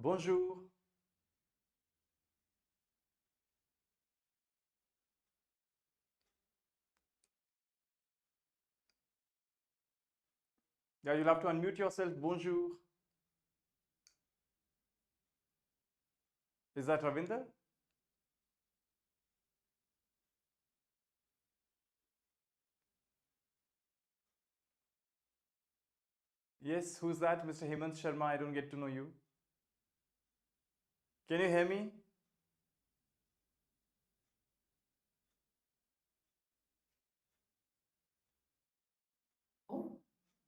Bonjour. Yeah, you'll have to unmute yourself. Bonjour. Is that Ravinder? Yes, who's that? Mr. Hemant Sharma, I don't get to know you. Can you hear me?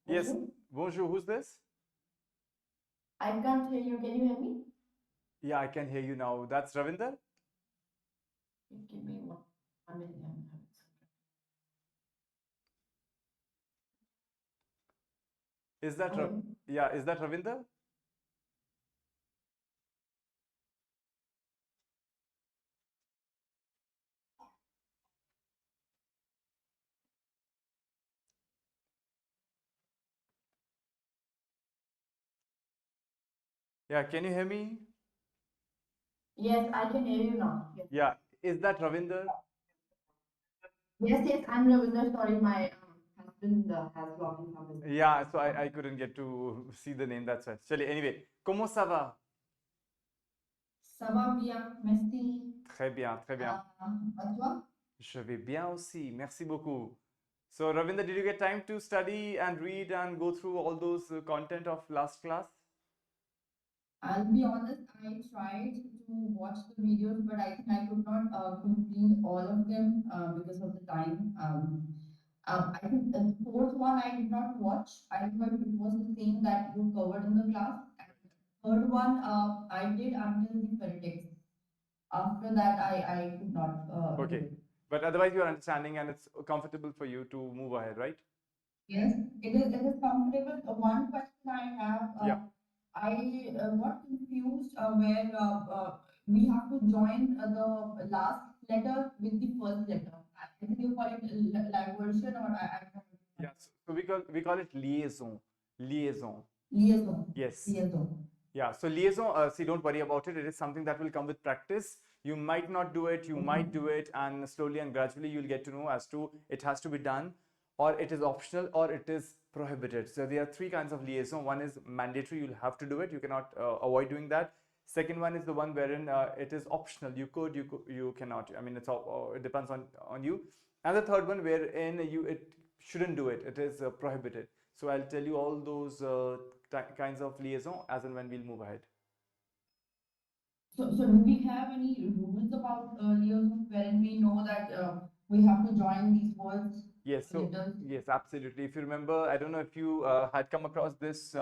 Yes. Bonjour, who's this? I can't hear you. Can you hear me? Yeah, I can hear you now. That's Ravinder? Give me one minute. Is that Hello. yeah, is that Ravinder? Yeah, can you hear me? Yes, I can hear you now. Yes, Yeah, is that Ravinder? yes, I'm Ravinder. Sorry, my husband has logged in from his. Yeah, so I couldn't get to see the name, that's why. Chaliए, anyway, comment ça va? Ça va bien, merci. Très bien, très bien. Et toi? Je vais bien aussi. Merci beaucoup. So, Ravinder, did you get time to study and read and go through all those content of last class? I'll be honest, I tried to watch the videos, but I think I could not complete all of them because of the time. I think the fourth one I did not watch. I don't know if it was the same that you covered in the class. And third one, I did until the phonetics. After that, I could not do Okay. it. But otherwise, you're understanding and it's comfortable for you to move ahead, right? Yes, it is comfortable. One question I have, Yeah. I got confused where we have to join the last letter with the first letter. I think you call it diversion or I don't know. Yeah. So we call it liaison. Liaison. Liaison. Yes. Liaison. Yeah. So liaison, see, don't worry about it. It is something that will come with practice. You might not do it, you might do it, and slowly and gradually you'll get to know as to it has to be done, or it is optional, or it is prohibited. So there are three kinds of liaison. One is mandatory, you'll have to do it, you cannot avoid doing that. Second one is the one wherein it is optional. You cannot. I mean, it depends on you. And the third one wherein it shouldn't do it. It is prohibited. So I'll tell you all those kinds of liaison as and when we'll move ahead. So do we have any rules about liaison wherein we know that we have to join these words, Yes. So letters? yes, absolutely. If you remember, I don't know if you had come across this.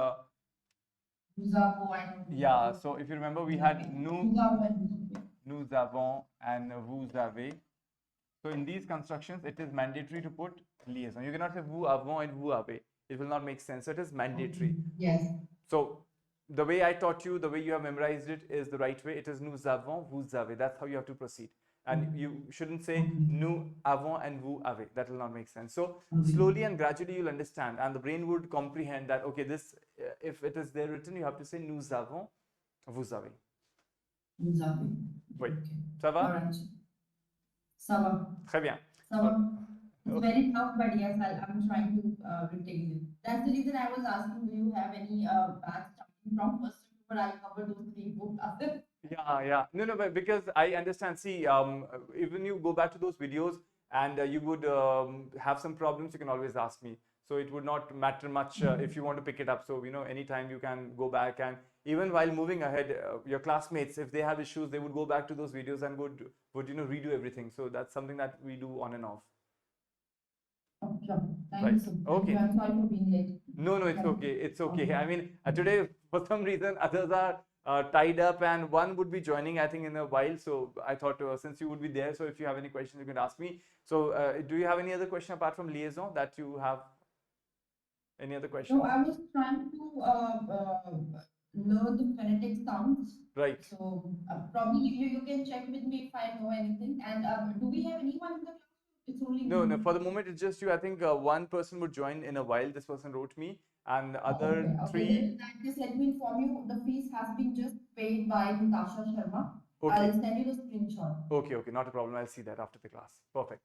Zapo, I know. Yeah. So if you remember, we had Zapo and Zapo. nous avons, and vous avez. So in these constructions, it is mandatory to put liaison. You cannot say vous avons and vous avez. It will not make sense. So it is mandatory. Yes. So the way I taught you, the way you have memorized it is the right way. It is nous avons, vous avez. That's how you have to proceed. And you shouldn't say nous avons and vous avez. That will not make sense. So slowly and gradually you'll understand, and the brain would comprehend that okay, this if it is there written, you have to say nous avons, vous avez. Vous avez. Oui. Okay. Ça va? All right. Ça va. Très bien. Ça va. It's very tough, but yes, I'm trying to retain it. That's the reason I was asking, do you have any batch starting from first, but I'll cover those three books after. Yeah. No, but because I understand. See, even you go back to those videos and you would have some problems, you can always ask me. So it would not matter much if you want to pick it up. So, anytime you can go back, and even while moving ahead, your classmates, if they have issues, they would go back to those videos and would redo everything. So that's something that we do on and off. Oh, sure. Thank Right. you so much. Okay. I'm sorry for being late. No, it's okay. It's okay. I mean, today, for some reason, others are tied up, and one would be joining, I think, in a while. So I thought since you would be there, so if you have any questions, you can ask me. So do you have any other question apart from liaison that you have? Any other question? No, I was trying to learn the phonetic sounds. Right. So probably you can check with me if I know anything. And do we have anyone in the class? It's only No, me. for the moment, it's just you. I think one person would join in a while. This person wrote me, and the Oh, other okay, okay. three. Then in that case, let me inform you, the fees has been just paid by Natasha Sharma. Okay. I'll send you the screenshot. Okay, okay, not a problem. I'll see that after the class. Perfect.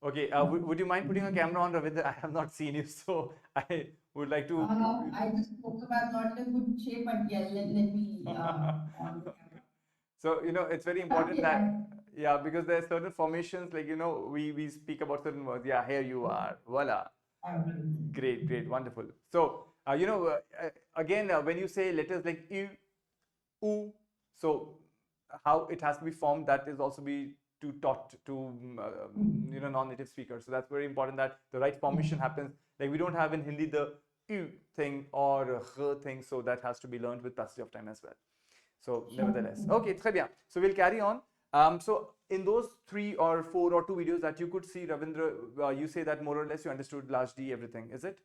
Okay, would you mind putting a camera on, Ravindra? I have not seen you, so I would like to. I just spoke about not in a good shape, but yeah, let me on the camera. So, it's very important that, Okay, yeah, because there are certain formations, like, we speak about certain words. Yeah, here you are. Voila. I will. Great, great, wonderful. So, again, when you say letters like u, oo, so how it has to be formed, that is also be to taught to non-native speakers. So that's very important that the right formation happens. Like we don't have in Hindi the u thing or thing, so that has to be learned with passage of time as well. So nevertheless, okay, très bien. So we'll carry on. So in those 3 or 4 or 2 videos that you could see, Ravindra, you say that more or less you understood largely everything, is it?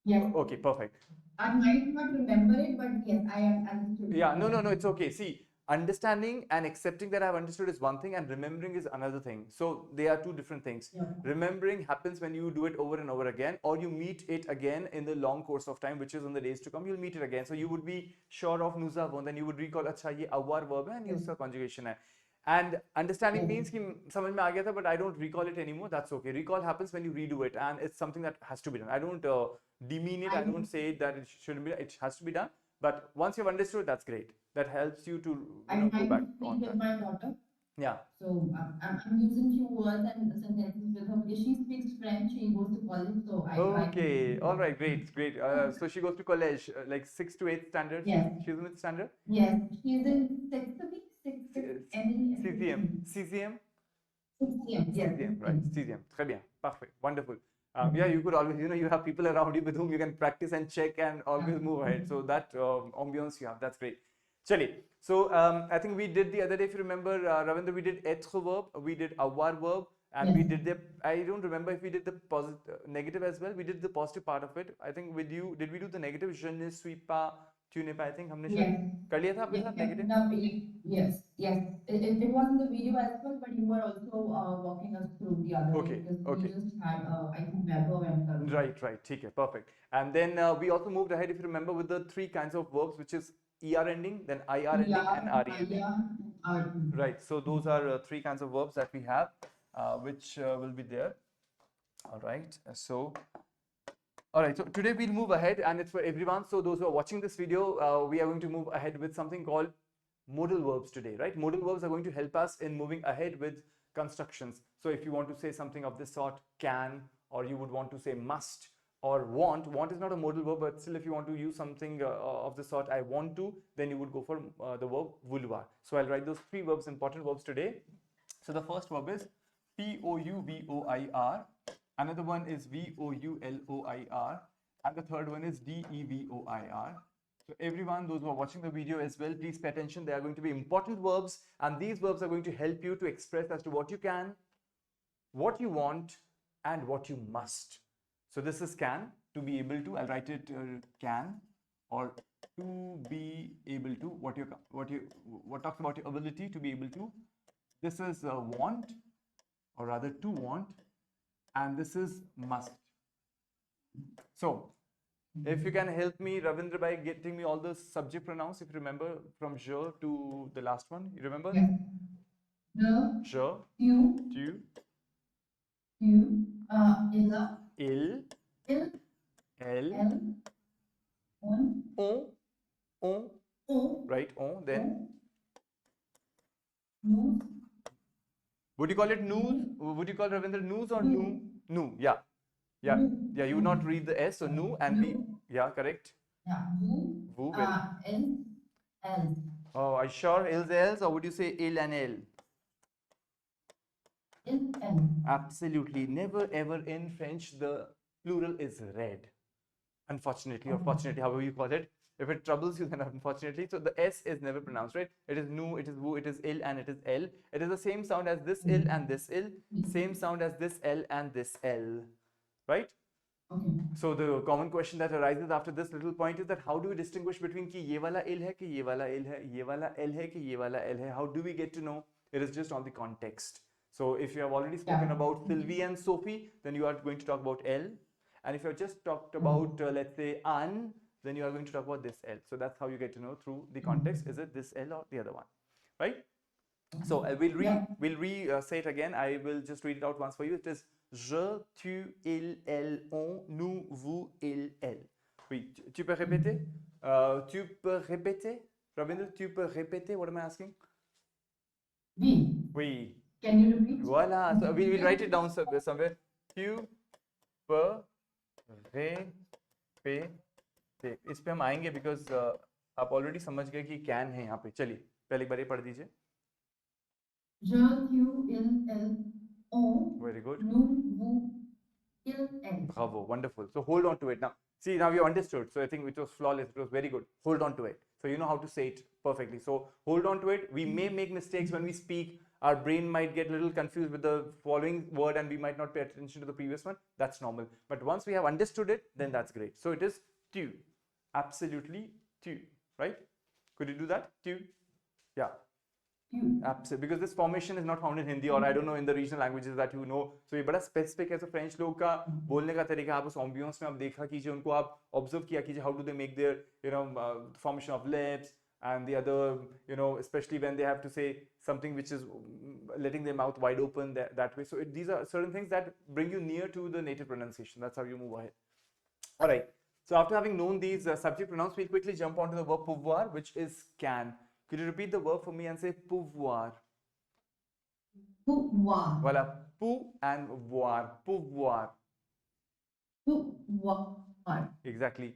Yes. Okay, perfect. I might not remember it, but yes, I understood. Yeah, no, it's okay. See, understanding and accepting that I've understood is one thing, and remembering is another thing. So they are two different things. Yeah. Remembering happens when you do it over and over again, or you meet it again in the long course of time, which is in the days to come. You'll meet it again. So you would be sure of nusa one, then you would recall, अच्छा ये awar verb है and ये उसका conjugation है. And understanding means कि समझ में आ गया था, but I don't recall it anymore. That's okay. Recall happens when you redo it, and it's something that has to be done. I don't demean it. I don't say that it shouldn't be. It has to be done. But once you've understood, that's great. That helps you to I go might back speak on with that. my daughter. Yeah. So I'm using few words and sentences with her because she speaks French. She goes to college, so I try to. Okay. All right. Great. Great. So she goes to college, like 6th to 8th standard. Yes. She's in which standard? Yes, she's in sixth week, any CCM. CCM. CCM. Yes, CZM, right? CCM. CZM. Très bien. Perfect. Wonderful. Yeah, you could always, you have people around you with whom you can practice and check and always move ahead. So that ambience you have, that's great. Chali. So I think we did the other day, if you remember, Ravindra, we did être verb, we did avoir verb, and we did the, I don't remember if we did the positive, negative as well. We did the positive part of it. I think with you, did we do the negative? Je ne suis pas, tu n'es pas, I think हमने शायद कर लिया था अपने साथ negative? No, yes, yes. It was in the video as well, but you were also walking us through the other Okay, way because okay. we just had, I think, Vaibhav and Tarun. Right, right. Okay, perfect. And then we also moved ahead, if you remember, with the 3 kinds of verbs, which is ER ending, then IR ending, and RE ending. Right. So those are 3 kinds of verbs that we have, which will be there. All right. So. All right, so today we'll move ahead, and it's for everyone. So those who are watching this video, we are going to move ahead with something called modal verbs today, right? Modal verbs are going to help us in moving ahead with constructions. So if you want to say something of this sort, can, or you would want to say must or want. Want is not a modal verb, but still if you want to use something of the sort, I want to, then you would go for the verb vouloir. So I'll write those 3 verbs, important verbs today. So the first verb is POUVOIR. Another one is VOULOIR, and the third one is DEVOIR. So everyone, those who are watching the video as well, please pay attention. They are going to be important verbs, and these verbs are going to help you to express as to what you can, what you want, and what you must. So this is can, to be able to. I'll write it can, or to be able to. What talks about your ability to be able to. This is want, or rather to want, and this is must. So if you can help me, Ravindra, by getting me all the subject pronouns, if you remember, from je to the last one, you remember? Yes. The, Je, you, tu, illa, il, il, elle, on, on, right? On, then nous, would you call it news? Would you call Ravindra news or nu? Nu, yeah. Yeah, yeah, you would not read the S, so nu, and we, yeah, correct. yeah, vous, Vous, well. elle, elle. Oh, are you sure? Ils, elles, or would you say il and elle? Il, elle. Absolutely. Never ever in French the plural is red. Unfortunately, or fortunately, however you call it. If it troubles you, then unfortunately. So the S is never pronounced, right? It is nu, it is vous, it is il, and it is L. It is the same sound as this il and this il. Same sound as this L and this L. Right? Okay. So the common question that arises after this little point is that how do we distinguish between ki ye wala il hai, ki ye wala il hai, ye wala L hai, ki ye wala L hai? How do we get to know? It is just on the context. So if you have already spoken about Sylvie and Sophie, then you are going to talk about L. And if you've just talked about, let's say, an, then you are going to talk about this L. So that's how you get to know through the context, is it this L or the other one, right? So we'll say it again. I will just read it out once for you. It is je, tu, il, elle, on, nous, vous, il, elle. Oui, tu peux répéter? Tu peux répéter? Ravindra, tu peux répéter? What am I asking? We. Oui. Can you repeat? Voilà. So we will write it down somewhere. Tu peux répéter. इस पे हम आएंगे because आप already समझ गए कि can है यहाँ पे. चलिए पहले एक बार ये पढ़ दीजिए. Je, tu, il, elle, on. Very good. Nous, vous, il, elle. Bravo, wonderful. So hold on to it now. See, now you understood. So I think it was flawless. It was very good. Hold on to it. So you know how to say it perfectly. So hold on to it. We may make mistakes when we speak. Our brain might get a little confused with the following word and we might not pay attention to the previous one. That's normal. But once we have understood it, then that's great. So it is tu. Absolutely tu. Right? Could you do that? Tu. Yeah. Absolutely, because this formation is not found in Hindi or I don't know in the regional languages that you know. So ये बड़ा specific है. So French लोग का बोलने का तरीका आप उस ambience में आप देखा कीजिए, उनको आप observe किया कीजिए. How do they make their formation of lips and the other, especially when they have to say something which is letting their mouth wide open that way. So these are certain things that bring you near to the native pronunciation. That's how you move ahead. All right. So after having known these subject pronouns, we'll quickly jump onto the verb pouvoir, which is can. Could you repeat the verb for me and say pouvoir? Pouvoir. Voilà, pou and voir. Pouvoir. Pouvoir. Exactly.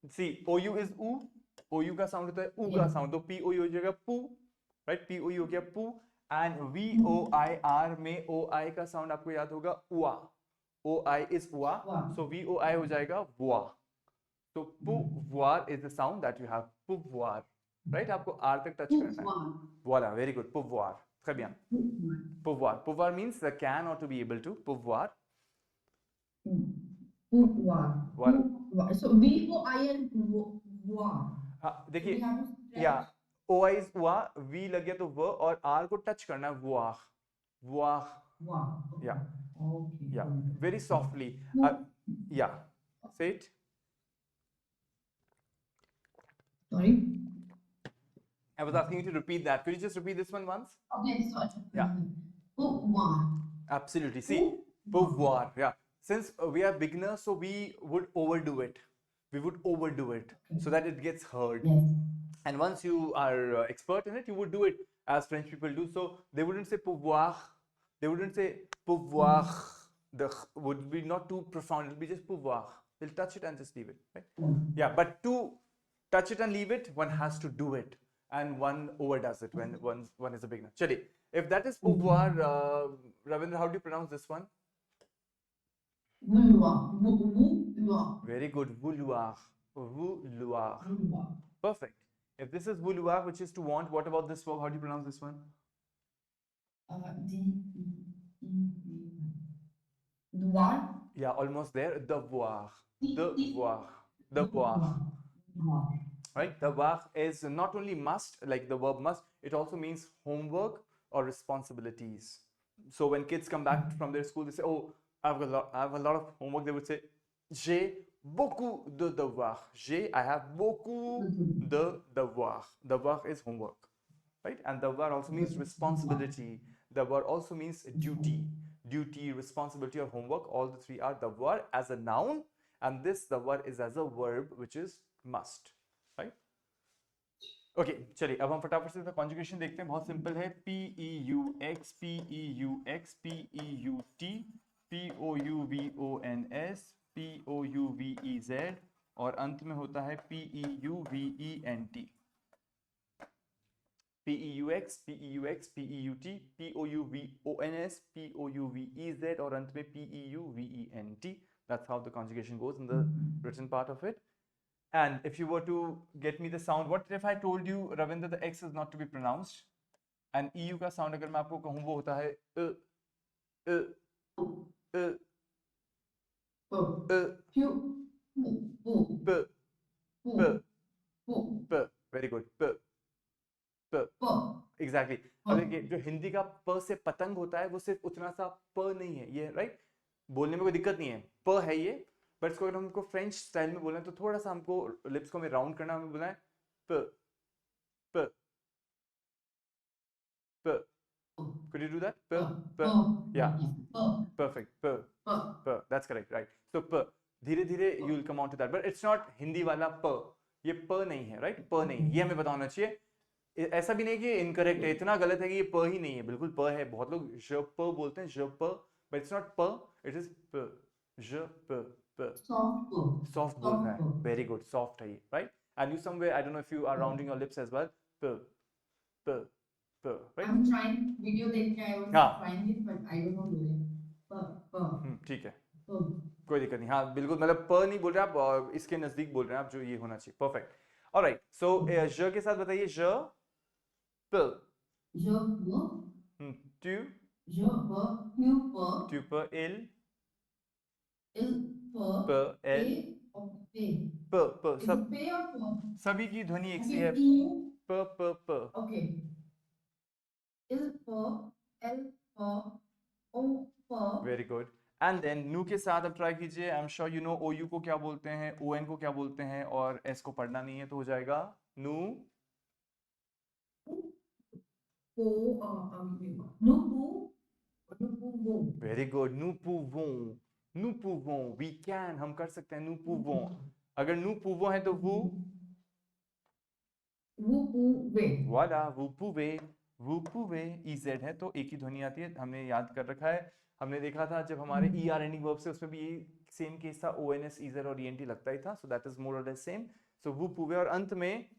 See, OU is oo. OU का sound होता है ऊ का sound. तो POU हो जाएगा poo, right? POU हो गया poo. And VOIR में OI का sound आपको याद होगा ua. OI is ua. So VOI हो जाएगा voix. So pouvoir is the sound that you have. Pouvoir. Right? आपको R तक touch करना है. Voilà, very good. Pouvoir. Très bien. Pouvoir. Pouvoir means the can or to be able to. Pouvoir. Pouvoir. Voilà. So VOIR voir. हाँ, देखिए, yeah. OI is ua, V लग गया तो व और R को touch करना है. Voir. Voir. Yeah. Okay. Yeah. Very softly. Yeah. Say it. Sorry. I was asking you to repeat that. Could you just repeat this one once? Okay, sorry. Yeah. Pouvoir. Absolutely. See, pouvoir. Yeah. Since we are beginners, so we would overdo it. We would overdo it so that it gets heard. Yes. And once you are expert in it, you would do it as French people do. So they wouldn't say pouvoir. They wouldn't say pouvoir. The would be not too profound. It'll be just pouvoir. They'll touch it and just leave it. Right? Yeah. But to touch it and leave it, one has to do it. And one overdoes it when one is a beginner. Chali, if that is pouvoir, Ravindra, how do you pronounce this one? Vouloir. Very good. Vouloir. Vouloir. Perfect. If this is vouloir, which is to want, what about this verb? How do you pronounce this one? Devoir. Yeah, almost there. Devoir. Devoir. Devoir. Right? Devoir is not only must, like the verb must, it also means homework or responsibilities. So when kids come back from their school, they say, oh, I have a lot of homework. They would say, j'ai beaucoup de devoirs. I have beaucoup de devoirs. Devoir is homework. Right? And devoir also means responsibility. Devoir also means duty. Duty, responsibility, or homework. All the three are devoir as a noun. And this devoir is as a verb, which is must. Right? Okay, चलिए अब हम फटाफट से conjugation देखते हैं. बहुत simple है. PEUX, PEUX, PEUT, POUVONS, POUVEZ और अंत में होता है PEUVENT. PEUX, PEUX, PEUT, POUVONS, POUVEZ और अंत में PEUVENT. That's how the conjugation goes in the written part of it. And if you were to get me the sound, what if I told you, Ravindra, the X is not to be pronounced? And EU का sound अगर मैं आपको कहूँ वो होता है Very good. Exactly. अब देखिए जो हिंदी का प से पतंग होता है वो सिर्फ उतना सा प नहीं है ये, राइट? बोलने में कोई दिक्कत नहीं है, प है ये, बट इसको अगर हमको फ्रेंच स्टाइल में बोलना है तो थोड़ा सा हमको लिप्स को हमें राउंड करना, हमें बोलना है प प प. Could you do that? P p. Yeah, perfect. P p. That's correct, right? So p. धीरे धीरे you will come on to that, but it's not Hindi वाला p. ये p नहीं है, right? p नहीं है, ये हमें बताना चाहिए. ऐसा भी नहीं कि इनकरेक्ट है, इतना गलत है कि ये प ही नहीं है, बिल्कुल प है. बहुत लोग ज प बोलते हैं, ज प, but it's not p, it is p. ज प प. Soft बोलना है. Very good, soft है ये, right? And you somewhere, I don't know if you are rounding your lips as well. P p p, right? I'm trying video देख के I was हाँ. trying it but I don't know doing. ठीक है, कोई दिक्कत नहीं. हाँ बिल्कुल, मतलब प नहीं बोल रहे आप, इसके नजदीक बोल रहे हैं आप, जो ये होना चाहिए. परफेक्ट. ऑलराइट, सो ज के साथ बताइए. ज प. Je tu peux tu peux il il peut peut elle p p is सब it p or p? सभी की ध्वनि एक सी Okay, है. you. p. Okay. Il peut, elle peut, on peut. Very good. And then नु के साथ अब ट्राई कीजिए. I am sure you know oh you को क्या बोलते हैं, ओ एन को क्या बोलते हैं, और एस को पढ़ना नहीं है तो हो जाएगा नु. Very good. नु pouvons, नु pouvons, वी कैन, हम कर सकते हैं. नु pouvons. अगर नु pouvons है तो वो वाला vous pouvez, vous pouvez. EZ है तो एक ही ध्वनि आती है, हमने याद कर रखा है. हमने देखा था जब हमारे ER एंडिंग वर्ब से, उसमें भी ये सेम केस था. ONS, EZ और ENT लगता ही था. सो दैट इज मोर और लेस सेम. सो vous pouvez. और अंत में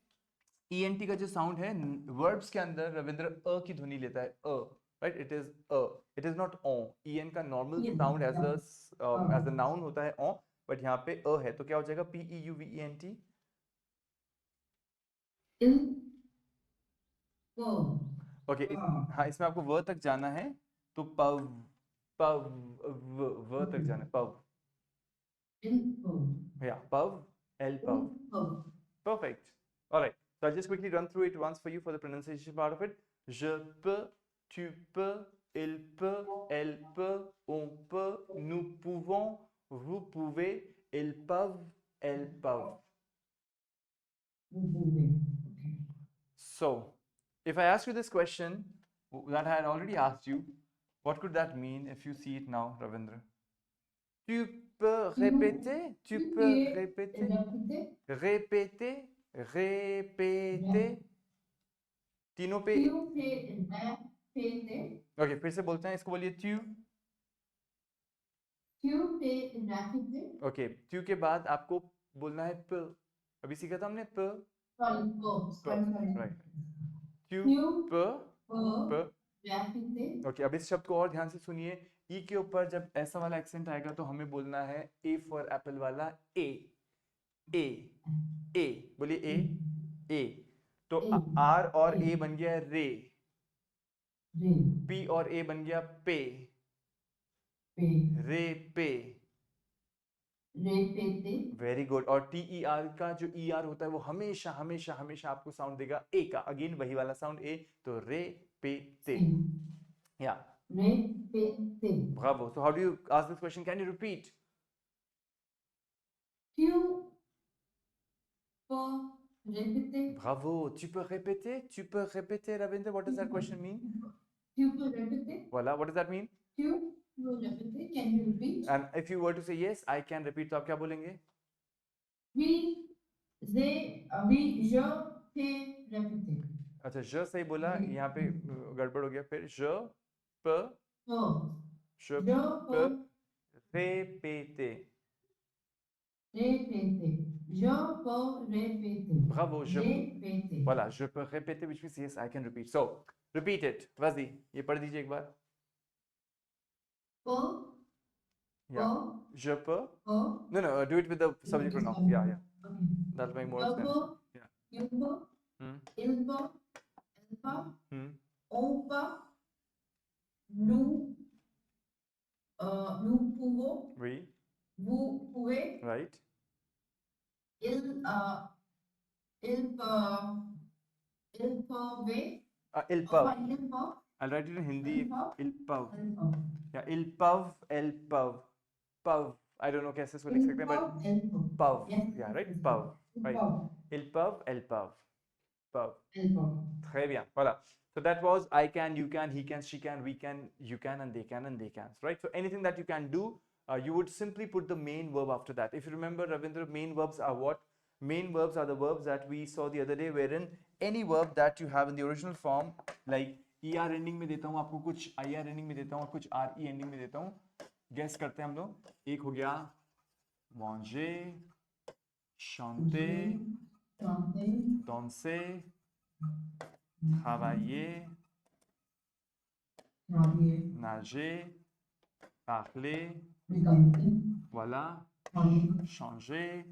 ENT का जो साउंड है वर्ब्स के अंदर, रविंद्र अ की ध्वनि लेता है. A, right? It is a, it is not O. EN का normal sound as a noun होता है ओ, बट यहाँ पे अ है तो क्या हो जाएगा? PEUVENT. ओके. हाँ, इसमें आपको व तक जाना है तो पव पव व तक जाना है. पव, या पव, L पव. Perfect. All right. So I'll just quickly run through it once for you for the pronunciation part of it. Je peux, tu peux, il peut, elle peut, on peut, nous pouvons, vous pouvez, ils peuvent, elles peuvent. So, if I ask you this question that I had already asked you, what could that mean if you see it now, Ravindra? Tu peux répéter? Tu peux répéter? Répéter? Répéter? तीनों पे. Okay, फिर से बोलते हैं, इसको बोलिए ट्यू. Okay, ट्यू के बाद आपको बोलना है प. अभी सीखा था हमने प. राइट. ट्यू प प. ओके, अब इस शब्द को और ध्यान से सुनिए. ई के ऊपर जब ऐसा वाला एक्सेंट आएगा तो हमें बोलना है ए फॉर एप्पल वाला ए. ए ए बोलिए. ए ए. तो आर और ए बन गया रे. पी और ए बन गया पे. रे पे. Very good. और टी ई आर का जो ई आर होता है वो हमेशा हमेशा हमेशा आपको साउंड देगा ए का. अगेन वही वाला साउंड ए. तो रे पे ते. या Bravo. So how do you ask this question? Can you repeat? Bravo. Tu peux répéter? Tu peux répéter, Ravinder? What does that question mean? Voilà. What does that mean? Can you repeat? And if you were to say yes, I can repeat, तो आप क्या बोलेंगे? je peux répéter. अच्छा, ज सही बोला, यहाँ पे गड़बड़ हो गया. फिर ज प je peux répéter. Je peux répéter. Bravo. Voilà, je peux répéter, which means yes, I can repeat. So, repeat it. Vas-y, ये पढ़ दीजिए एक बार. Yeah. Je peux. No, do it with the subject pronoun. Yeah. That'll make more sense. Yeah. Il peut. Elle peut. On peut. Nous pouvons. Oui. Vous pouvez. Right. Il peuvent. Il peuvent. I'll write it in Hindi. Il peuvent. Yeah. Il peuvent. Elle peuvent. Peuvent. I don't know कैसे इसको लिख सकते हैं, but Elpov. pub. Yes. Yeah, right? Yes. Pub. Right. Elpov. Il pub, el pub. Pub. Elpov. Très bien. Voilà. So that was I can, you can, he can, she can, we can, you can, and they can. Right? So anything that you can do, you would simply put the main verb after that. If you remember, Ravindra, main verbs are what? Main verbs are the verbs that we saw the other day, wherein any verb that you have in the original form, like ER ending में देता हूँ आपको कुछ, IR ending में देता हूँ और कुछ RE ending में देता हूँ. Guess करते हैं हम लोग. एक हो गया manger, chanter, danser, travailler, nager, parler, voilà, changer,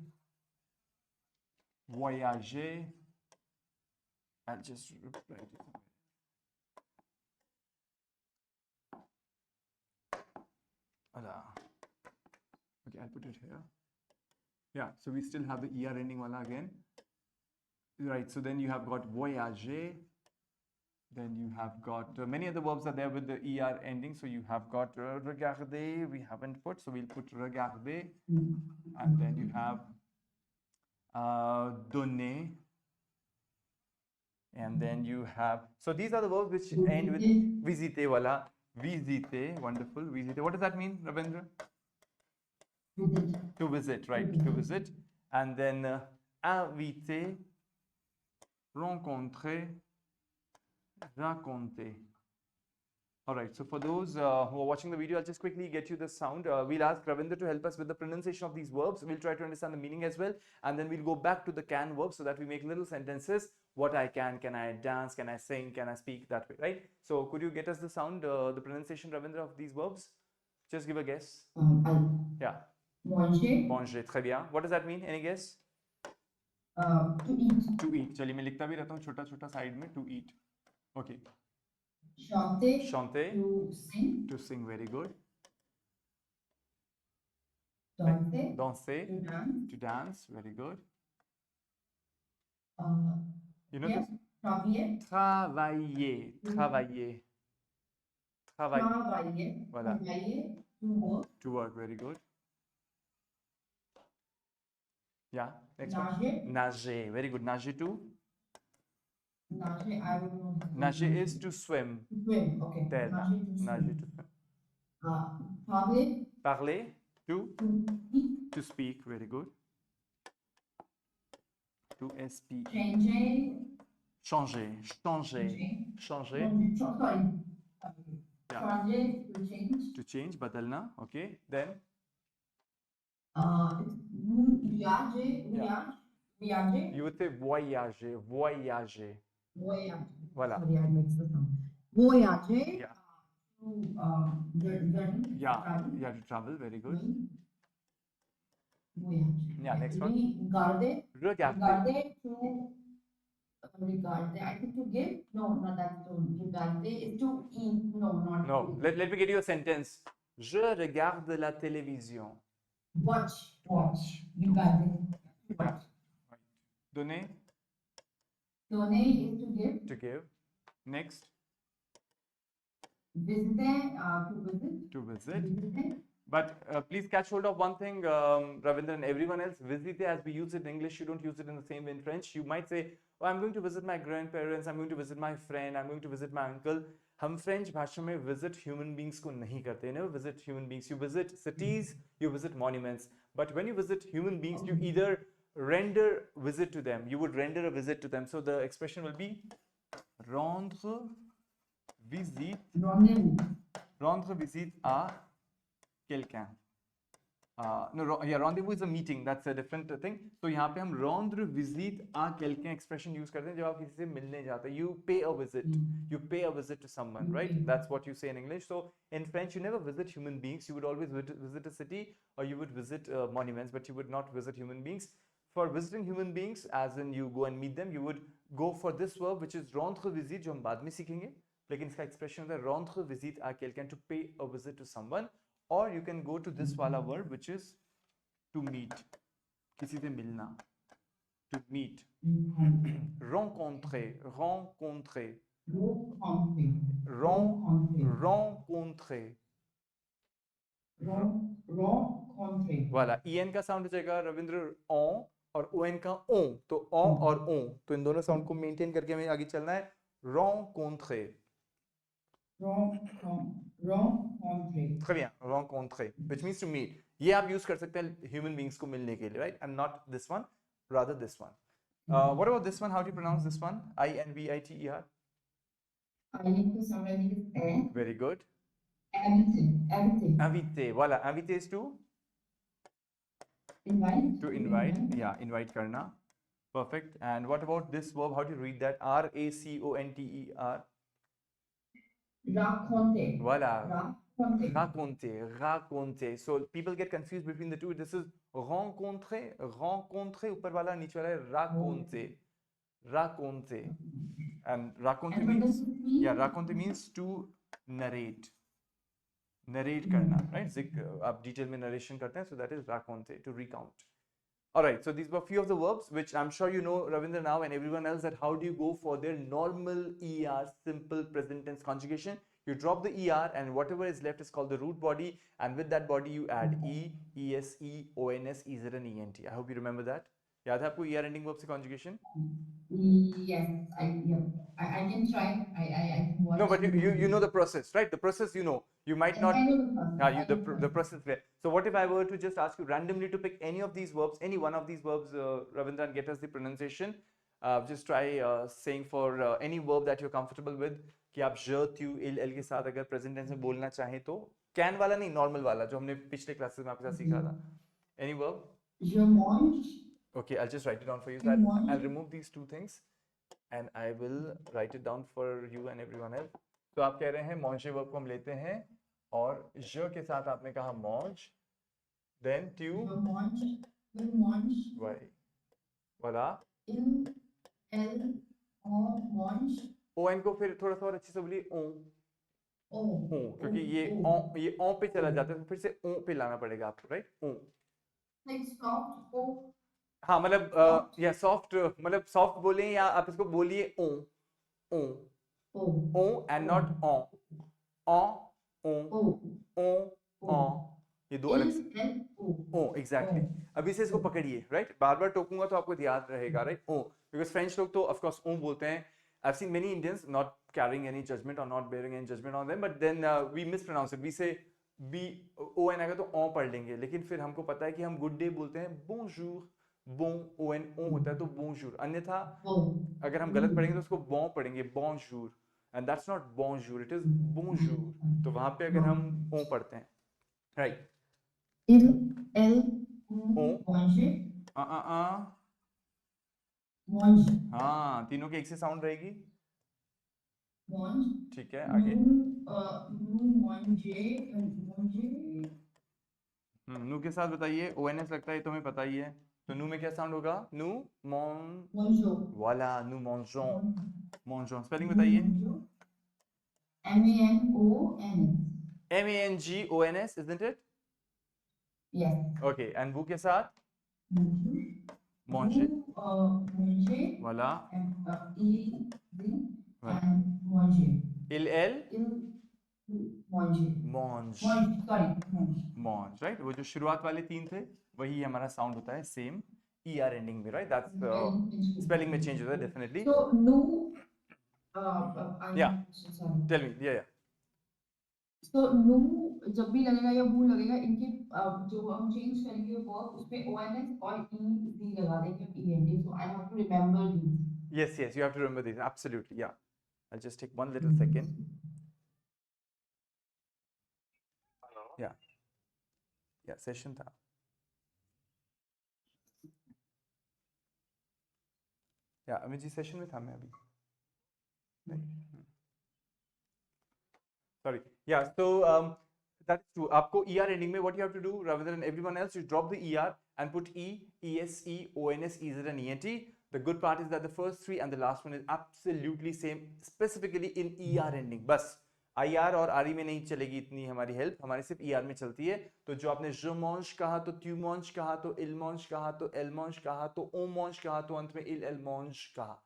voyager. I'll just reply to you. Voilà. Okay, I'll put it here. Yeah, so we still have the ER ending wala again. Right, so then you have got voyager. Then you have got many other verbs are there with the ER ending. So you have got regarder, we haven't put, so we'll put regarder. And then you have donner. And then you have, so these are the verbs which end with visiter, voila, visiter, wonderful, visiter. What does that mean, Ravindra? To visit, right, to visit. And then inviter, rencontrer, raconter. All right, so for those who are watching the video, I'll just quickly get you the sound. We'll ask Ravindra to help us with the pronunciation of these verbs. We'll try to understand the meaning as well. And then we'll go back to the can verbs so that we make little sentences. What I can I dance, can I sing, can I speak, that way, right? So could you get us the sound, the pronunciation, Ravindra, of these verbs? Just give a guess. Yeah. Manger. Manger, très bien. What does that mean? Any guess? To eat. To eat. चलिए मैं लिखता भी रहता हूँ छोटा छोटा side में. To eat. Okay. Chanter. Chanter. To sing. To sing, very good. Danser. Danser. To dance. To dance, very good. You know Yes. this? Travailler. Travailler. Travailler. Travailler. Travailler. Voilà. Travailler. To work. To work, very good. Yeah, next one. Nager. Nager, very good. Nager to? Nager, I don't know. Nager is to swim. To swim, okay. Tera. Nager to Nager swim. to swim. Parler. Parler, to? To speak. To speak, very good. To speak. Changer. Changer, changer, changer. Sorry. Yeah. Changer, to change. To change, badalna, okay. Then? Voyager. Voyager. You would say voyager, voyager. Voyager. Voilà. Sorry, I mixed it up. Voyager. Yeah. To journey. Yeah, Travel. yeah, to travel, very good. Voyager. Yeah, next one. Regarder. Regarder. Regarder to regarder. I think to give. No, not that. To regarder is to eat. No, not. No, let me get you a sentence. Je regarde la télévision. Watch. Regarder. Watch. Donner. Donner is to give. To give. Next. Visiter. To visit. To visit. Visiter. But please catch hold of one thing, Ravindra and everyone else. Visiter, as we use it in English, you don't use it in the same way in French. You might say, oh, I'm going to visit my grandparents, I'm going to visit my friend, I'm going to visit my uncle. हम French भाषा में visit human beings को नहीं करते. You never visit human beings. You visit cities, you visit monuments. But when you visit human beings, you either render visit to them. You would render a visit to them. So the expression will be rendre visite. Rendezvous. Rendre visite à quelqu'un. Yeah, rendezvous is a meeting. That's a different thing. So यहाँ पे हम rendre visite à quelqu'un expression use करते हैं जब आप किसी से मिलने जाते हैं. You pay a visit. You pay a visit to someone, right? That's what you say in English. So in French, you never visit human beings. You would always visit a city or you would visit monuments, but you would not visit human beings. For visiting human beings, as in you go and meet them, you would go for this verb, which is rendre visite, जो हम बाद में सीखेंगे. लेकिन इसका expression होता है rendre visite à quelqu'un, to pay a visit to someone. Or you can go to this wala verb, which is to meet. किसी से मिलना. To meet. Rencontrer. Rencontrer. Rencontrer. rencontre. वाला en का साउंड हो जाएगा रविंद्र ओ, और on का ओ, तो ओ और ओ, तो इन दोनों साउंड को मेंटेन करके हमें आगे चलना है। rencontrer, Rencontre. très bien, rencontrer, which means to meet। ये आप यूज कर सकते हैं ह्यूमन बींग्स को मिलने के लिए, right, and not this one, rather this one। What about this one? How do you pronounce this one? inviter? I need to somebody is a Very good। everything. inviter, voilà, inviter is to invite, yeah, invite करना, perfect। And what about this verb? How do you read that? raconter? Raconter. Voilà, Raconter. raconter। So people get confused between the two। This is rencontrer, rencontrer ऊपर वाला, नीचे वाला है raconter, raconter। And raconter And what means, does it mean? yeah, raconter means to narrate, narrate करना, right? आप detail में narration करते हैं, so that is raconter, to recount। All right, so these were few of the verbs which I'm sure you know, Ravindra, now, and everyone else, that how do you go for their normal ER, simple present tense conjugation. You drop the ER and whatever is left is called the root body, and with that body you add E, ESE, ONS, EZ and ENT। I hope you remember that। याद है आपको ER ending verb से conjugation? Yes, I can try. I can watch. No, but you know the process, right? The process you know. You might not. I know the process. I know The process there. So what if I were to just ask you randomly to pick any of these verbs, any one of these verbs, Ravindra, and get us the pronunciation? Just try saying for any verb that you're comfortable with कि आप je, tu, il के साथ अगर present tense में बोलना चाहें तो can वाला नहीं, normal वाला जो हमने पिछले क्लासेस में आपके साथ सीखा था। Any verb? Je mange. Okay, I'll just write it down for you. Je mange. I'll remove these two things and I will write it down for you and everyone else। तो आप कह रहे हैं manger verb को हम लेते हैं और je के साथ आपने कहा mange, then tu, Je mange. Il mange. why, voilà। Elle mange. on को फिर थोड़ा सा और अच्छे से बोलिए on, क्योंकि ये on पे चला जाता है, तो फिर से on पे लाना पड़ेगा आपको, right? on, Like soft o। हाँ, मतलब या सॉफ्ट, मतलब सॉफ्ट बोलें या आप इसको बोलिए on and not on, ये दो अलग ओ, एग्जैक्टली। अभी से इसको पकड़िए, राइट? बार बार टोकूंगा तो आपको याद रहेगा, राइट? ओ, बिकॉज फ्रेंच लोग तो ऑफ कोर्स ओ बोलते हैं। I've seen many Indians, not carrying any judgment or not bearing any judgment on them, but then we mispronounce it। We say b o n आएगा तो ओ पढ़ लेंगे, लेकिन फिर हमको पता है कि हम गुड डे बोलते हैं bonjour, bon o n o होता है तो bonjour। अन्यथा अगर हम गलत पढ़ेंगे तो उसको bon पढ़ेंगे, bonjour, and that's not bonjour, it is bonjour। तो वहां पे अगर हम ओ पढ़ते हैं, राइट? elle mange। mange। हाँ, तीनों के एक से साउंड रहेगी, mange। ठीक है, आगे। nous manger। नू के साथ बताइए, ओएनएस लगता है तो हमें पता ही है, तो नू में क्या साउंड होगा? नू मॉन, वाला, नू मॉन्जों, मॉन्जों। स्पेलिंग बताइए। MANGONS, isn't it? Yes। Okay, and वो के साथ manger, वाला, mange, mange, right? वो जो शुरुआत वाले तीन थे वही हमारा साउंड होता है सेम ER एंडिंग में, right? That's spelling में change होता है definitely। So no, yeah, tell me, yeah। So no जब भी लगेगा या वो लगेगा, इनके जो हम चेंज करेंगे वर्ब उसमें ONS और ED लगा देंगे, END। So I have to remember these। Yes, you have to remember these, absolutely, yeah। I'll just take one little second। yeah, session था। अमित जी सेशन में था मैं अभी, sorry, yeah। So that's true। आपको ER ending में what you have to do, rather than everyone else, you drop the ER and put E, ESE, ONS, EZ and ENT। The good part is that the first three and the last one is absolutely same, specifically in ER ending। बस IR और RE में नहीं चलेगी इतनी हमारी help, हमारी सिर्फ ER में चलती है। तो जो आपने je mange कहा, तो tu manges कहा, तो il mange कहा, तो elle mange कहा, तो on mange कहा, तो अंत में il elle mange कहा,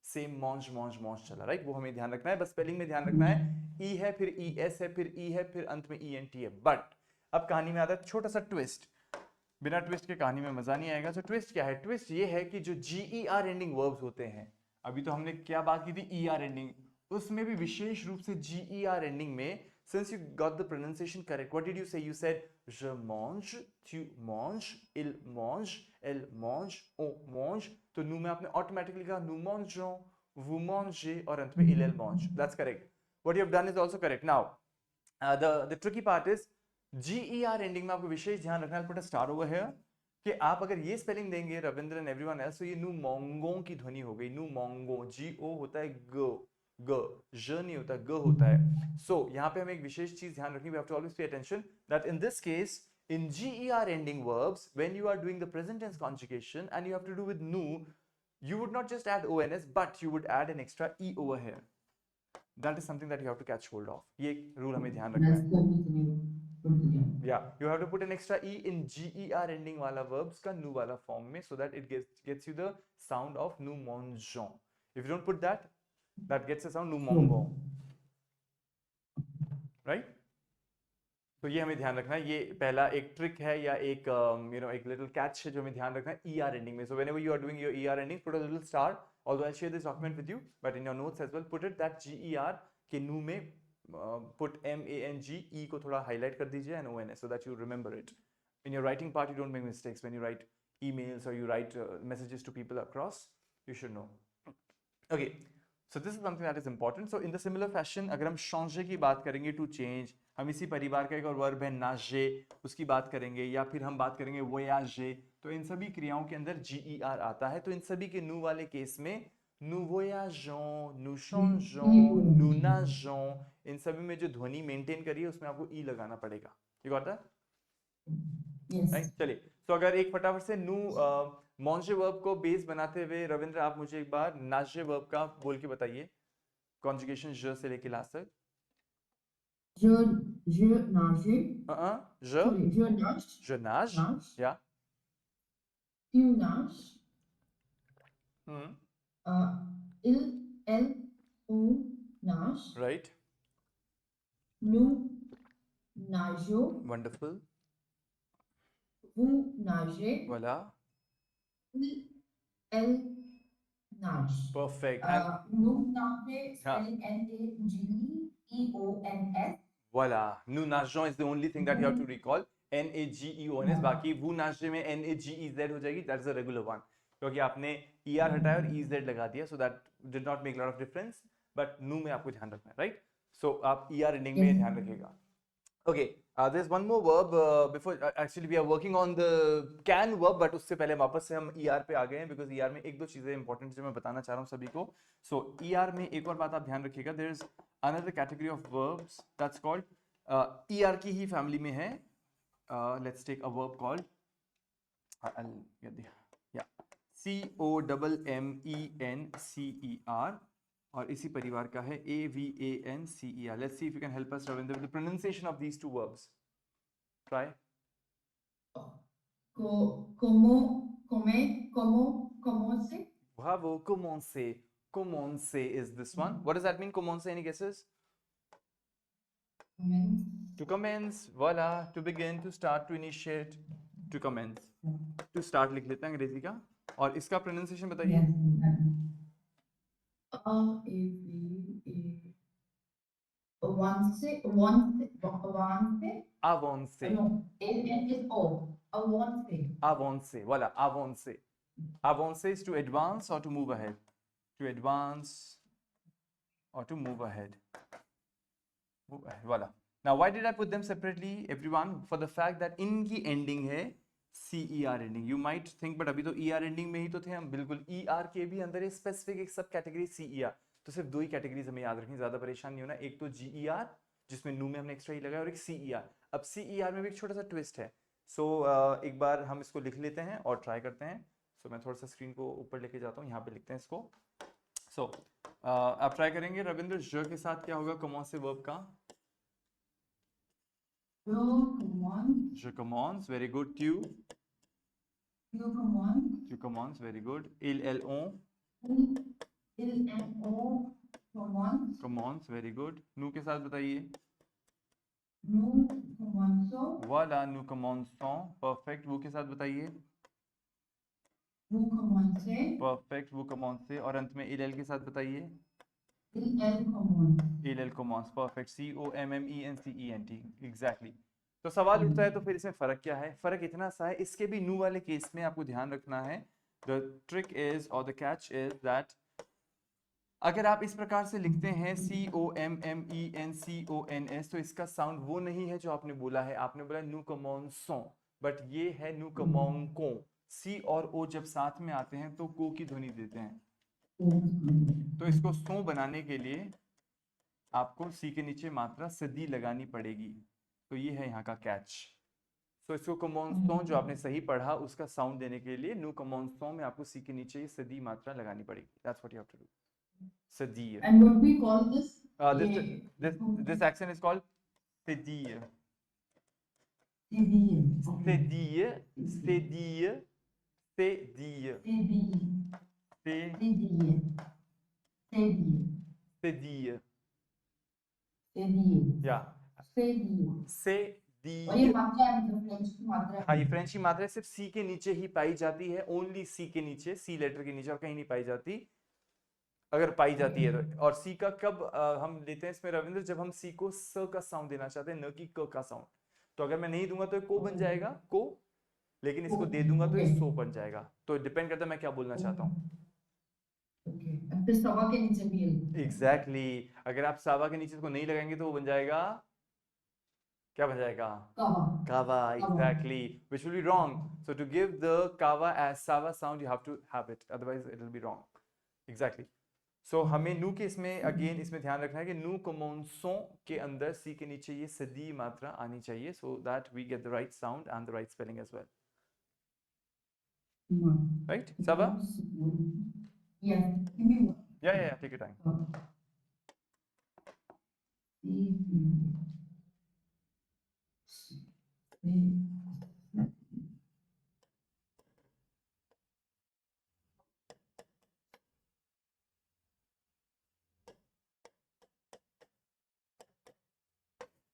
सेम मॉन्ज मॉन्ज मॉन्ज चला, राइट? वो हमें ध्यान रखना है, बस स्पेलिंग में ध्यान रखना है। ई है, फिर ई एस है, फिर ई है, फिर अंत में ई एन टी है। बट अब कहानी में आता है छोटा सा ट्विस्ट, बिना ट्विस्ट के कहानी में मजा नहीं आएगा। तो ट्विस्ट क्या है? ट्विस्ट ये है कि जो GER एंडिंग वर्ब्स होते हैं, अभी तो हमने क्या बात की थी, ER एंडिंग, उसमें भी विशेष रूप से GER एंडिंग में, since you got the pronunciation correct, what did you say? You said je mange, tu manges, il mange, elle mange, on mange। तो nous में आपने automatically कहा nous mangeons, vous mangez, और अंत में il elle mange। That's correct. What you have done is also correct. Now, the tricky part is GER ending में आपको विशेष ध्यान रखना है, put a star over here, कि आप अगर ये स्पेलिंग देंगे रविंद्र एंड एवरीवन एल्स, तो ये नू मोंगो की ध्वनि हो गई। नू मोंगो, GO होता है ग, ग, ज नहीं होता, ग होता है। सो यहाँ पे हमें एक विशेष चीज ध्यान रखनी, we have to always pay attention that in this case in GER ending verbs, when you are doing the present tense conjugation and you have to do with nu, you would not just add ONS, but you would add an extra E over here. That is something that you have to catch hold of. ये rule हमें ध्यान रखना है। Yeah, you have to put an extra E in GER ending वाला verbs का nu वाला form में, so that it gets you the sound of nous mangeons. If you don't put that, that gets the sound nous mangons, right? तो ये हमें ध्यान रखना है, ये पहला एक ट्रिक है या एक एक little catch है जो हमें ध्यान रखना है ER ending में। So whenever you are doing your ER ending, put a little star. Although I'll share this document with you, but in your notes as well, put it that GER के nu में put MANG, E को थोड़ा highlight कर दीजिए and ONS, so that you remember it. In your writing part, you don't make mistakes. When you write emails or you write messages to people across, you should know. Okay, so this is something that is important. So in the similar fashion, अगर हम changer की बात करेंगे, to change, हम इसी परिवार का एक और वर्ब है nager, उसकी बात करेंगे, या फिर हम बात करेंगे voyager, तो इन सभी क्रियाओं के अंदर GER आता है। तो इन सभी के nu वाले केस में nous voyageons, nous changeons, nous nageons, इन सभी में जो ध्वनि मेंटेन करिए उसमें आपको ई लगाना पड़ेगा। You got that? Yes. Right? चलिए, तो अगर एक फटाफट से नू manger वर्ब को बेस बनाते हुए रविंद्र आप मुझे एक बार nager वर्ब का बोल के बताइए, कॉन्जुगेशन ज से लेके लास्ट तक। Je nageais. Je Sorry, je nage. je nage, Nage. yeah. Tu nages. Elle ou nage. Right, Nous nageons. wonderful, Vous nagez. voilà, Elle nage. perfect, and Nous nager, हाँ, spelling NAGEONS. voilà, nous nageons is the only thing that you have to recall, NAGEONS, बाकी vous nagez में NAGEZ हो जाएगी, that is a regular one, क्योंकि आपने ER हटाया और EZ लगा दिया, so that did not make a lot of difference, but nu में आपको ध्यान रखना है, right? So आप ER ending में ध्यान रखिएगा। Okay, there's one more verb before, actually we are working on the can verb, but उससे पहले वापस से हम ER पे आ गए हैं, because ER में एक दो चीजें important जो मैं बताना चाह रहा हूँ सभी को। So ER में एक और बात आप ध्यान रखिएगा, there is another category of verbs that's called ER की ही family में है। Let's take a verb called I'll get the COMMENCER, और इसी परिवार का है AVANCER. Let's see if you can help us, Ravinder, with the pronunciation of these two verbs. Try. Commencer. Bravo, commencer. Commencer is this one. What does that mean, commencer? Any guesses? To commence, voila, to begin, to start, to initiate, to commence. To start लिख लेते हैं अंग्रेजी का, और इसका pronunciation बताइए। Avance. Avance. No, it is O. Avance. Avance, voila, avance. Avance is to advance or to move ahead. To advance or to move ahead. Move ahead, voila. Now, why did I put them separately, everyone? For the fact that इनकी ending है CER ending. You might think, but अभी तो ER ending में ही तो थे हम, बिल्कुल ER के भी अंदर एक specific एक सब category CER. तो सिर्फ दो ही कैटेगरीज हमें याद रखनी, ज्यादा परेशान नहीं होना। एक तो GER जिसमें नू में हमने एक्स्ट्रा ही लगाया, और एक CER। अब CER में भी एक छोटा सा ट्विस्ट है। सो एक बार हम इसको लिख लेते हैं और ट्राई करते हैं। सो मैं थोड़ा सा स्क्रीन को ऊपर लेके जाता हूँ, यहाँ पे लिखते हैं इसको। सो आप ट्राई करेंगे रविंद्र, ज के साथ क्या होगा कॉमन से वर्ब का? Je commence, very good. Tu commences, very good. Il, elle, on commence, very good. nous के साथ बताइए। commençons. Voilà, nous commençons. Perfect. vous के साथ बताइए. Vous commencez. Perfect. vous commencez. और अंत में il के साथ बताइए. Elle commence. il commence. Perfect. COMMENCENT. Exactly. तो सवाल उठता है तो फिर इसमें फर्क क्या है? फर्क इतना सा है, इसके भी नू वाले केस में आपको ध्यान रखना है. द ट्रिक इज और द कैच इज दैट अगर आप इस प्रकार से लिखते हैं COMMENCONS तो इसका साउंड वो नहीं है जो आपने बोला है. आपने बोला नू कमोंसों, बट ये है नू कमोंको. सी और ओ जब साथ में आते हैं तो को की ध्वनि देते हैं. तो इसको सो बनाने के लिए आपको सी के नीचे मात्रा सदी लगानी पड़ेगी. तो ये है यहाँ का कैच. तो इसको कमोंसों जो आपने सही पढ़ा उसका साउंड देने के लिए नू कमोंसों में आपको सी के नीचे ये सदी मात्रा लगानी पड़ेगी. That's what you have to do. सदी. And what we call this? This accent is called Sediye. Sediye. Sediye. Sediye. Sediye. Sediye. Sediye. Sediye. Sediye. Yeah. Sediye. Sediye. और ये मात्रा है मतलब फ्रेंच की मात्रा है. हाँ, ये फ्रेंच की मात्रा सिर्फ सी के नीचे ही पाई जाती है. ओनली सी के नीचे, सी लेटर के नीचे, और कहीं नहीं पाई जाती. अगर पाई जाती है तो. और सी का कब हम लेते हैं इसमें रविंद्र, जब हम सी को स का साउंड देना चाहते हैं, न कि क का साउंड. तो अगर मैं नहीं दूंगा तो को बन जाएगा को, लेकिन इसको दे दूंगा तो ये सो बन जाएगा. तो डिपेंड करता है मैं क्या बोलना चाहता हूँ. फिर सवा के नीचे भी एग्जैक्टली. अगर आप सावा के नीचे को नहीं लगाएंगे तो वो बन जाएगा, क्या बन जाएगा? Kava. Exactly. Which will be wrong. So to give the kava as sava sound, you have to have it. Otherwise, it will be wrong. Exactly. So हमें नू के इसमें अगेन इसमें ध्यान रखना है कि नू कमोंसों के अंदर सी के नीचे ये सदी मात्रा आनी चाहिए, so that we get the right sound and the right spelling as well. Right? Sava? Yeah. Give me one. Yeah. Take your time.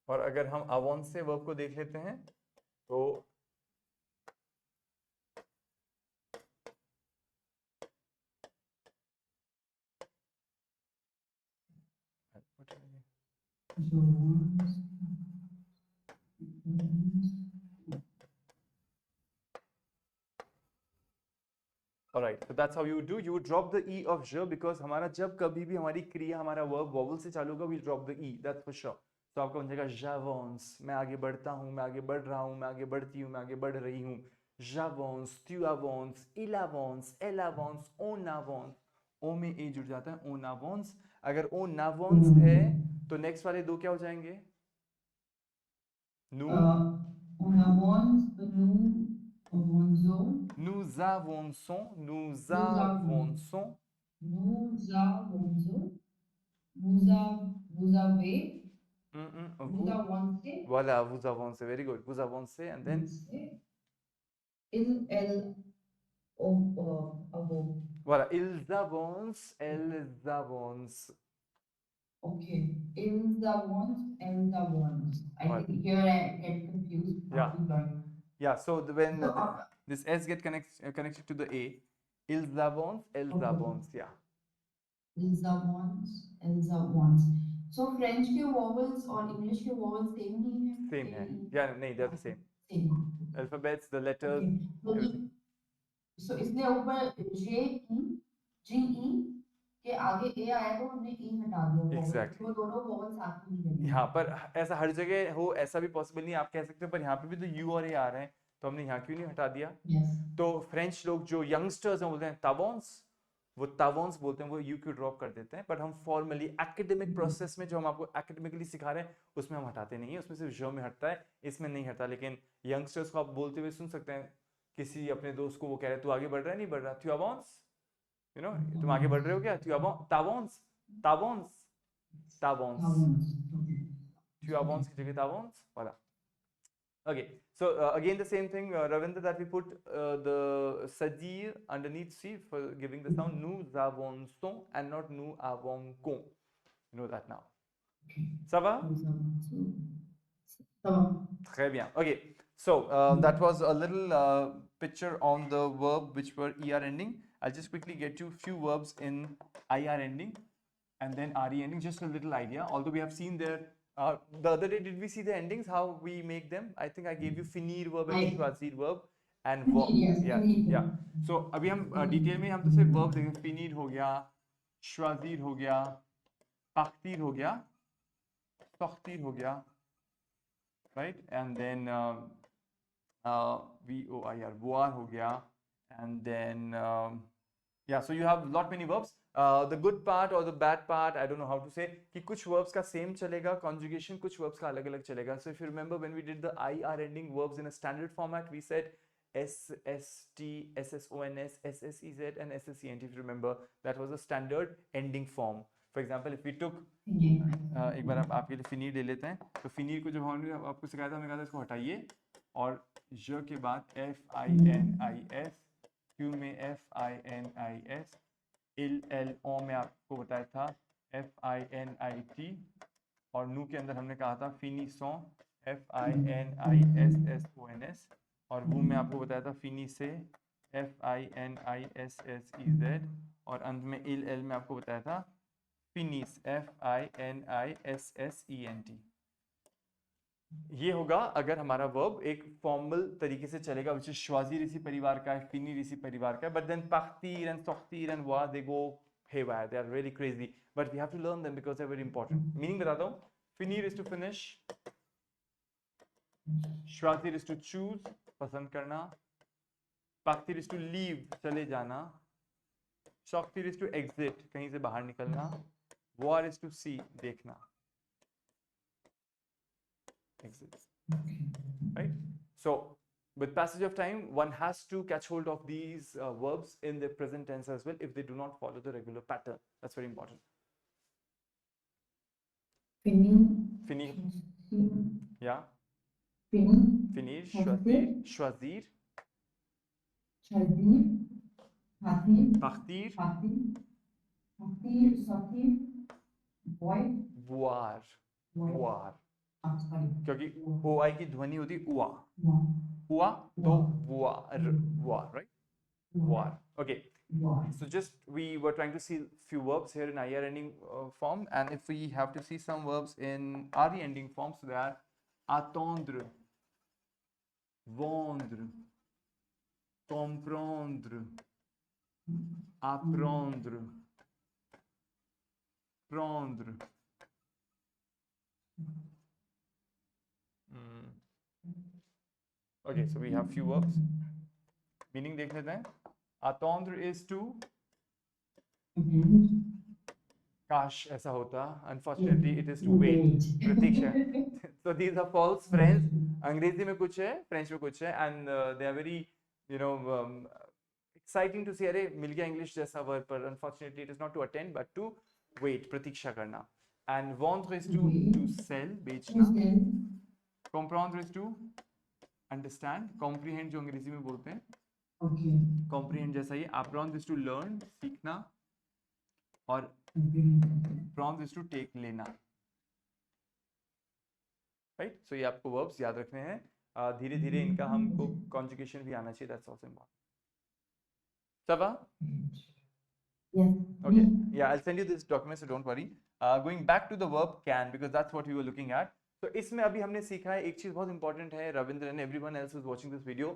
और अगर हम अवॉन से वर्ब को देख लेते हैं तो Alright, so that's how you would do. You would drop the e of je because हमारा जब कभी भी हमारी क्रिया हमारा verb vowel से चालू होगा, we'll drop the e. That's for sure. तो आपका बन जाएगा j'avance, मैं आगे बढ़ता हूँ, मैं आगे बढ़ रहा हूँ, मैं आगे बढ़ती हूँ, मैं आगे बढ़ रही हूँ. J'avance, tu avances, il avance, elle avance, on avance. o में e जुड़ जाता है, on avance. अगर on avance है तो नेक्स्ट वाले दो क्या हो जाएंगे? Nous nous avançons, nous avançons. Vous avez. Vous avancez. Voilà, vous avancez. Very good. Vous avancez and then elles avancent. Voilà, ils avancent, elles avancent. Okay, elles avancent. I think here I get confused. Yeah. Yeah. So when this S get connected to the A, ils avancent, elles avancent. Yeah. Ils avancent. So French के vowels और English के vowels same ही हैं? Same है. Yeah, नहीं, they're the same. Same. Alphabets, the letters. Okay. So इसलिए ऊपर GE के आगे A आया तो हमने E हटा दिया. Exactly. तो दोनों vowels साथ में ही यहाँ पर ऐसा हर जगह हो ऐसा भी पॉसिबल नहीं, आप कह सकते हो, पर यहाँ पे भी तो U और A आ रहे हैं तो हमने यहाँ क्यों नहीं हटा दिया? Yes. तो फ्रेंच लोग जो यंगस्टर्स हैं बोलते हैं तावोंस, वो तावोंस बोलते हैं, वो यू क्यू ड्रॉप कर देते हैं. बट हम फॉर्मली एकेडमिक प्रोसेस में जो हम आपको एकेडमिकली सिखा रहे हैं उसमें हम हटाते नहीं है, उसमें सिर्फ जो में हटता है, इसमें नहीं हटता. लेकिन यंगस्टर्स को आप बोलते हुए सुन सकते हैं, किसी अपने दोस्त को वो कह रहे हैं तू आगे बढ़ रहा है, नहीं बढ़ रहा, तू अवांस, यू नो, तुम आगे बढ़ रहे हो क्या, तू अवांस, तावोंस, तावोंस, तावोंस, तू अवांस की जगह तावोंस. वाला. Okay, so again the same thing, Ravindra, that we put the sadir underneath C for giving the sound. Nous avançons and not nous avons. You know that now. Ça va? Très bien. Okay, so that was a little picture on the verb which were er ending. I'll just quickly get you few verbs in ir ending and then re ending, just a little idea. Although we have seen there the other day, did we see the endings, how we make them? I think I gave you finir verb and schwazir verb and Yes, yeah, yeah. So अभी हम detail में हम तो सिर्फ verb देखें. finir हो गया, schwazir हो गया, paktir हो गया, tochtir हो गया, right? And then VOIR, voir ho gaya. And then, yeah, so you have lot many verbs. The good part or the bad part, I don't know how to say, कि कुछ verbs का same चलेगा, conjugation कुछ verbs का अलग अलग चलेगा. So if you remember when we did the IR ending verbs in a standard format, we said SST, SSONS, SSEZ and SSENT. If you remember, that was a standard ending form. For example, if we took एक बार आप आपके लिए फिनीर ले लेते हैं, तो फिनीर को जब हमने आपको सिखाया था, हमने कहा था इसको हटाइए और ज के बाद FINIS, क्यू में FINIS, एल ओ में आपको बताया था FINIT और नू के अंदर हमने कहा था फिनिसों FINISSONS और वो में आपको बताया था फिनिसे FINISSEZ और अंत में एल में आपको बताया था फिनिस FINISSENT. ये होगा अगर हमारा वर्ब एक फॉर्मल तरीके से चलेगा, which is श्वाजीर इसी परिवार का है, फिनीर इसी परिवार का है, but then paktir and sochtir and wa they go haywire, they are really crazy, but we have to learn them because they're very important. Meaning बताता हूँ. फिनीर is to finish, श्वाजीर is to choose, पसंद करना, paktir is to leave, चले जाना, sochtir is to exit, कहीं से बाहर निकलना, war is to see, देखना. Exits. Right? So, with passage of time, one has to catch hold of these verbs in the present tense as well if they do not follow the regular pattern. That's very important. Fini. Yeah. Finir, Shwazir, Shwazir, Partir, voir, voir. क्योंकि ओ आई की ध्वनि होती उआ, उआ तो voir, voir, right? Voir. Okay. So just we were trying to see few verbs here in IR ending form, and if we have to see some verbs in RE ending form, so they are attendre, vendre, comprendre, apprendre, prendre. Okay, so we have few verbs. Meaning देख लेते हैं. Attendre is to. Kash ऐसा होता. Unfortunately, it is to wait. Pratiksha. So these are false friends. अंग्रेजी में कुछ है, French में कुछ है, and they are very, you know, exciting to see. अरे मिल गया इंग्लिश जैसा वर्ड, पर unfortunately it is not to attend but to wait, प्रतीक्षा करना. And vendre is to sell, बेचना. Comprendre is to understand, comprehend जो अंग्रेजी में बोलते हैं. Okay. Comprehend जैसा ही. Apprendre is to learn, सीखना. और prendre is to take, लेना. Right? So ये आपको verbs याद रखने हैं. धीरे धीरे इनका हमको conjugation भी आना चाहिए. That's also important. Sava? Yes. Okay. Yeah, I'll send you this document, so don't worry. Going back to the verb can, because that's what we were looking at. So इसमें अभी हमने सीखा है एक चीज बहुत important है. Ravindra and everyone else who's watching this video.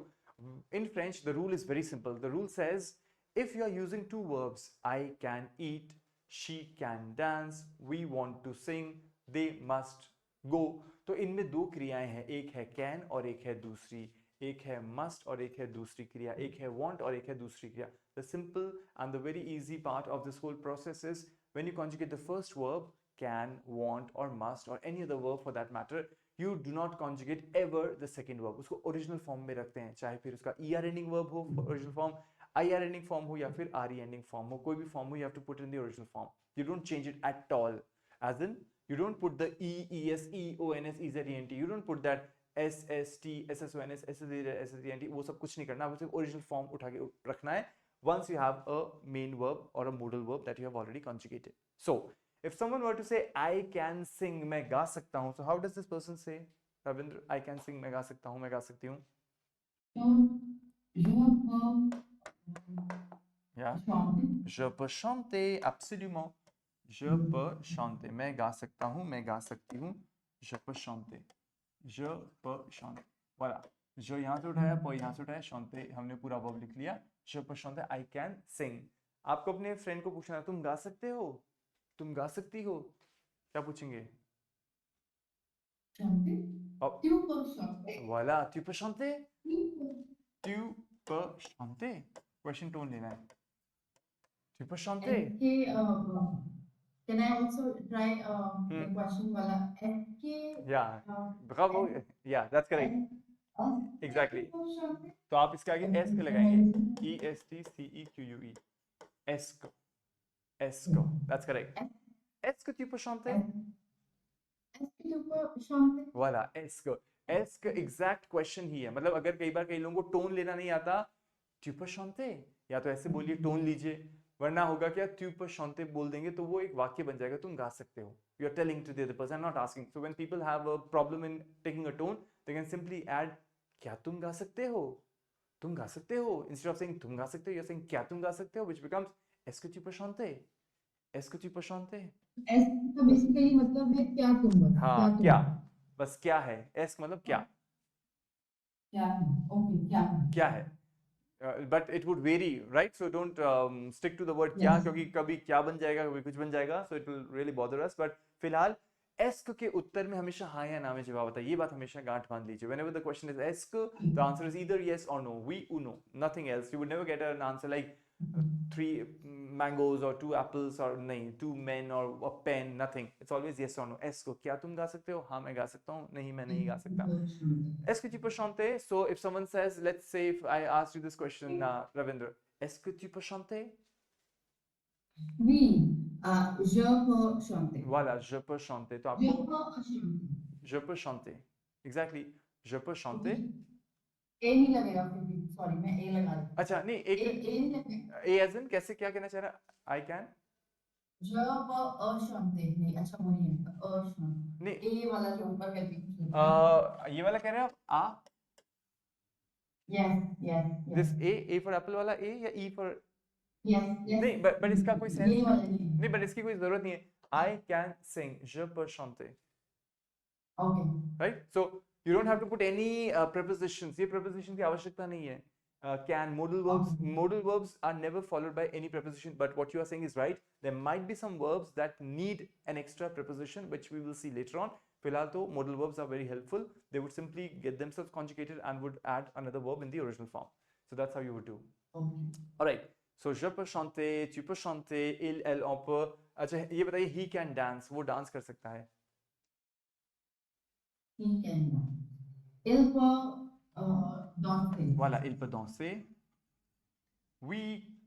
In French, the rule is very simple. The rule says if you are using two verbs, I can eat, she can dance, we want to sing, they must go. तो इनमें दो क्रियाएं हैं, एक है can और एक है दूसरी. एक है must और एक है दूसरी क्रिया. एक है want और एक है दूसरी क्रिया. The simple and the very easy part of this whole process is when you conjugate the first verb, can, want or must or any other verb for that matter, you do not conjugate ever the second verb. उसको original form में रखते हैं, चाहे फिर उसका er ending verb हो original form, ir ending form हो या फिर re ending form हो, कोई भी form हो, you have to put in the original form. You don't change it at all. As in, you don't put the e, es, e, o, n, s, e, z, e, n, t. You don't put that s, s, t, s, s, o, n, s, s, s, s, s, e, n, t. वो सब कुछ नहीं करना, सिर्फ original form उठा के रखना है. Once you have a main verb or a modal verb that you have already conjugated. So, if someone were to say, I can sing, मैं गा सकता हूँ, so how does this person say? Ravindra, I can sing, मैं गा सकता हूँ, मैं गा सकती हूँ. या je peux chanter, absolument. Je peux chanter. मैं गा सकता हूँ, मैं गा सकती हूँ. Je peux chanter. Je peux chanter. Voilà. जो यहाँ से उठाया, पर यहाँ से उठाया, chanter हमने पूरा वर्ब लिख लिया. Je peux chanter, I can sing. आपको अपने फ्रेंड को पूछना है, तुम गा सकते हो? तुम गा सकती हो? क्या पूछेंगे? अब voilà, tu peux chanter? Tu peux chanter? Question tone लेना है. Tu peux chanter? Okay, can I also try the question wala SK? Yeah, bravo. Yeah, that's correct. Exactly. तो आप इसके आगे एस के लगाएंगे. ESTCEQUE. Esco. Esco. That's correct. Est-ce que tu peux chanter? Voilà, esco. Esco exact question ही है. मतलब अगर कई बार कई लोगों को टोन लेना नहीं आता, tu peux chanter, या तो ऐसे बोलिए टोन लीजिए, वरना होगा क्या, tu peux chanter बोल देंगे तो वो एक वाक्य बन जाएगा, तुम गा सकते हो. You are telling to the other person, I'm not asking. So when people have a problem in taking a tone, they can simply add क्या तुम गा सकते हो? तुम गा सकते हो. Instead of saying तुम गा सकते हो, you're saying क्या तुम गा सकते हो, which becomes est-ce que tu peux chanter? Est-ce que tu peux chanter? तो बेसिकली मतलब है क्या तुम बता, हाँ, क्या क्या, तुम बस क्या है. एस्क मतलब क्या, क्या है, ओके क्या है, क्या है. But it would very, right. So don't stick to the word क्या, यस क्योंकि कभी क्या बन जाएगा, कभी कुछ बन जाएगा. So it will really bother us. But फिलहाल एस्क के उत्तर में हमेशा हाँ या ना में जवाब आता है. ये बात हमेशा गांठ बांध लीजिए. Whenever the question is ask, the answer is either yes or no. We you know, nothing else. You would never get an answer like 3 mangoes or 2 apples or नहीं 2 men or a pen, nothing. It's always yes or no. Ask को क्या तुम गा सकते हो? हाँ मैं गा सकता हूँ. नहीं मैं नहीं गा सकता. Est-ce que tu peux chanter? So if someone says, let's say if I asked you this question, Ravindra, est-ce que tu peux chanter? Oui, je peux chanter. Voilà, je peux chanter. तो Je आपको peux chanter. je peux chanter. Exactly. Je peux chanter. ए नहीं लगेगा फिर भी, sorry मैं ए लगा रही अच्छा नहीं, हूँ, एक ए नहीं लगेगा. ए एज इन कैसे, क्या कहना चाह रहा? I can je peux chanter नहीं, अच्छा वो नहीं है नहीं. chanter, ए वाला जो ऊपर करके कुछ लिखा है. ये वाला कह रहे हैं आप आ, Yes, yes, yes, this A for Apple वाला ए, या ई फॉर. yes, yes. नहीं बट इसका कोई सेंस ये नहीं. वाला नहीं. नहीं बट इसकी कोई जरूरत नहीं है. I can sing, je peux chanter. Okay. Right? So you don't have to put any prepositions. ये preposition की आवश्यकता नहीं है. Can, modal verbs are never followed by any preposition. But what you are saying is right. There might be some verbs that need an extra preposition, which we will see later on. फिलहाल तो modal verbs are very helpful. They would simply get themselves conjugated and would add another verb in the original form. So that's how you would do. Okay. All right. So je peux chanter, tu peux chanter, il, elle, on peut. अच्छा ये बताइए, he can dance. वो dance कर सकता है. He can. Il peut danser. Voilà, il peut danser. We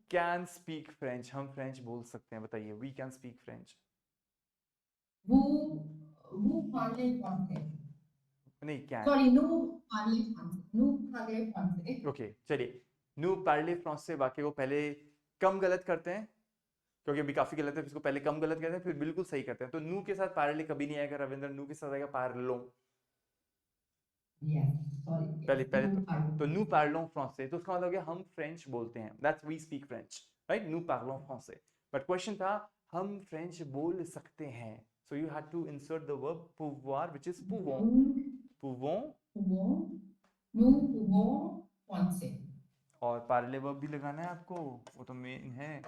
can speak French. हम French बोल सकते हैं. बताइए, we can speak French. Vous parlez français. नहीं, can. Sorry, nous parlez français. Nous parlez français. Okay, चलिए. Nous parlez français वाक्य को पहले कम गलत करते हैं, क्योंकि अभी काफी गलत है. इसको पहले कम गलत करते हैं, फिर बिल्कुल सही करते हैं. तो नू के साथ पार्ले कभी नहीं आएगा रविंद्र. नू के साथ आएगा पार्लों. Yes, sorry. पहले Yes, पहले nous parlons. तो nous parlons français. तो उसका मतलब हो गया हम फ्रेंच बोलते हैं. That's we speak French, right? Nous parlons français. But question था हम फ्रेंच बोल सकते हैं. So you had to insert the verb pouvoir, which is pouvons. Pouvons. Nous pouvons français. और parler verb भी लगाना है आपको, वो तो मेन है.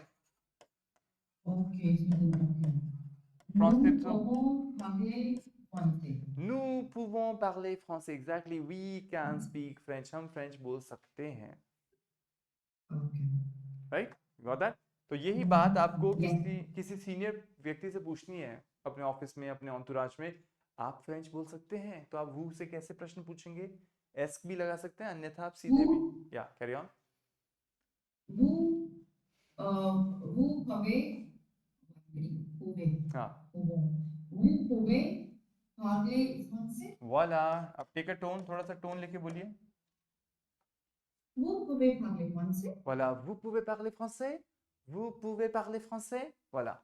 Okay, okay. Français Nous तो pouvons parler français. nous pouvons parler français. Exactly, we can speak French. हम फ्रेंच बोल सकते हैं. Okay. Right? Got that? तो यही बात आपको Yes. किसी सीनियर व्यक्ति से पूछनी है अपने ऑफिस में, अपने ऑन्टुराज में. आप फ्रेंच बोल सकते हैं, तो आप वो से कैसे प्रश्न पूछेंगे? एस्क भी लगा सकते हैं, अन्यथा आप सीधे भी. या carry on. Vous, vous pouvez, हाँ, vous pouvez parler français? वाला. अब टेक अ टोन, थोड़ा सा टोन लेके बोलिए. Vous pouvez parler français? Voilà, vous pouvez parler français. Vous pouvez parler français. Voilà.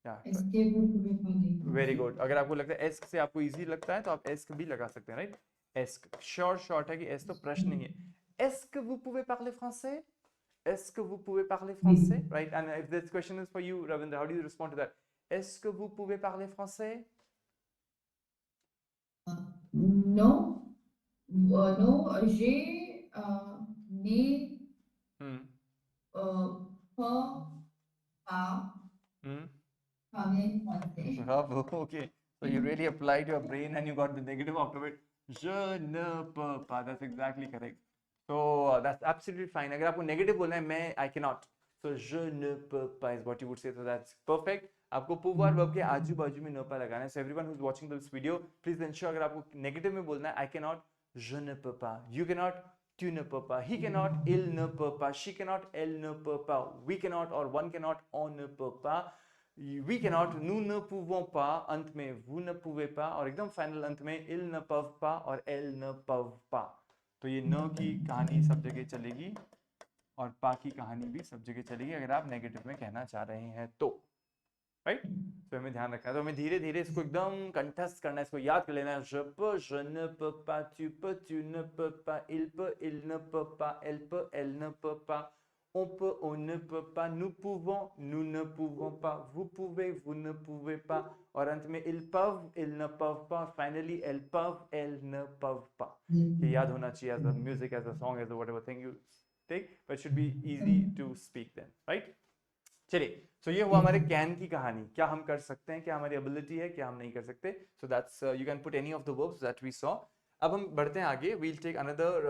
या इसके वो पूरे पढ़े। Very good. अगर आपको लगता है एस्क से आपको इजी लगता है तो आप एस्क भी लगा सकते हैं, राइट। एस्क श्योर शॉर्ट है कि एस तो प्रश्न नहीं है। Ask vous pouvez parler français? Est-ce que vous pouvez parler français? Right? And if this question is for you, Ravindra, how do you respond to that? Est-ce que vous pouvez parler français? No, no, j'ai né Hmm. pas Hmm. parler français. Bravo. Okay. So you really applied your brain and you got the negative after it. Je ne peux pas. That's exactly correct. So that's absolutely fine. अगर आपको negative बोलना है, मैं I cannot. So je ne peux pas is what you would say. So that's perfect. आपको pouvoir verb के आजू बाजू में न पा लगाना है. So everyone who's watching this video, please ensure अगर आपको negative में बोलना है, I cannot, je ne peux pas. You cannot, tu ne peux pas. He cannot, il ne peut pas. She cannot, elle ne peut pas. We cannot or one cannot, on ne peut pas. We cannot, nous ne pouvons pas, अंत में vous ne pouvez pas, और एकदम final अंत में ils ne peuvent pas और elles ne peuvent pas. तो ये न की कहानी सब जगह चलेगी और पा की कहानी भी सब जगह चलेगी अगर आप नेगेटिव में कहना चाह रहे हैं तो, राइट। तो हमें ध्यान रखना है, तो हमें धीरे धीरे इसको एकदम कंठस्थ करना है, इसको याद कर लेना है। je peux, je ne peux pas, tu peux, tu ne peux pas, il peut, il ne peut pas, elle peut, elle ne peut pas, on peut, on ne peut pas, nous pouvons, nous ne pouvons pas, vous pouvez, vous ne pouvez pas, और अंत में ils peuvent, ils ne peuvent pas, finally elles peuvent, elles ne peuvent pas. ये याद होना चाहिए as a music, as a song, as a whatever thing you take, but it should be easy to speak then, right? चलिए, सो ये हुआ हमारे can की कहानी। क्या हम कर सकते हैं, क्या हमारी एबिलिटी है, क्या हम नहीं कर सकते। So that's you can put any of the verbs that we saw. अब हम बढ़ते हैं आगे। We'll take another,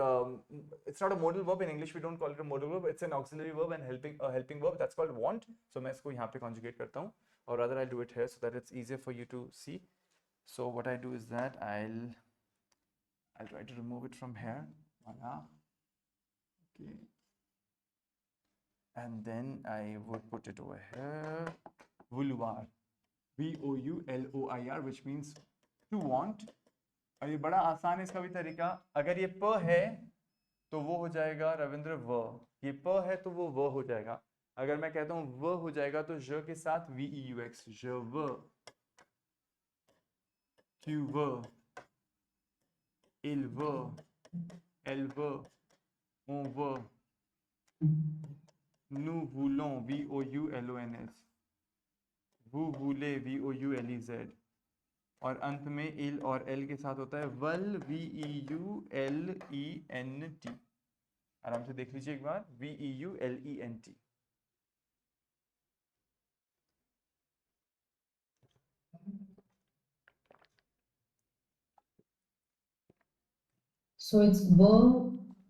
it's not a modal verb in English, we don't call it a modal verb, it's an auxiliary verb and helping verb, that's called want. So मैं इसको यहाँ पे conjugate करता हूँ, और other I do it here so that it's easier for you to C. So what I do is that I'll try to remove it from here. Voila. Okay. And then I would put it over here. Vouloir. VOULOIR, which means to want. और ये बड़ा आसान है इसका भी तरीका। अगर ये प है तो वो हो जाएगा रविंद्र व, ये प है तो वो व हो जाएगा। अगर मैं कहता हूँ व हो जाएगा तो ज के साथ VEUX, ज व, tu व, il व, elle व, on व, nous voulons, VOULONS, vous voulez, VOULEZ, और अंत में इल और एल के साथ होता है वल, VEULENT। आराम से देख लीजिए एक बार, VEULENT। So it's verb,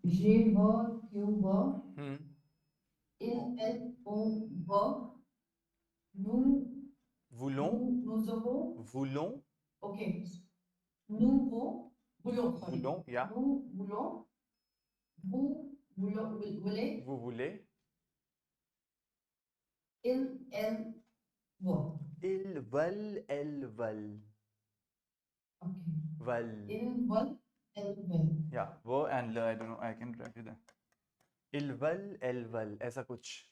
j'ai verb, tu verb, il, elle, on verb, nous, voulons, nous aurons, voulons, ok, voulons, sorry. voulons, yeah, Nous voulons, vous voulez, vous voulez, il, elle, verb. ils veulent, elles veulent, Okay. veulent, Il veut, elle veut. yeah, वो and le, I don't know, I can write it there. ils veulent, elles veulent, ऐसा कुछ,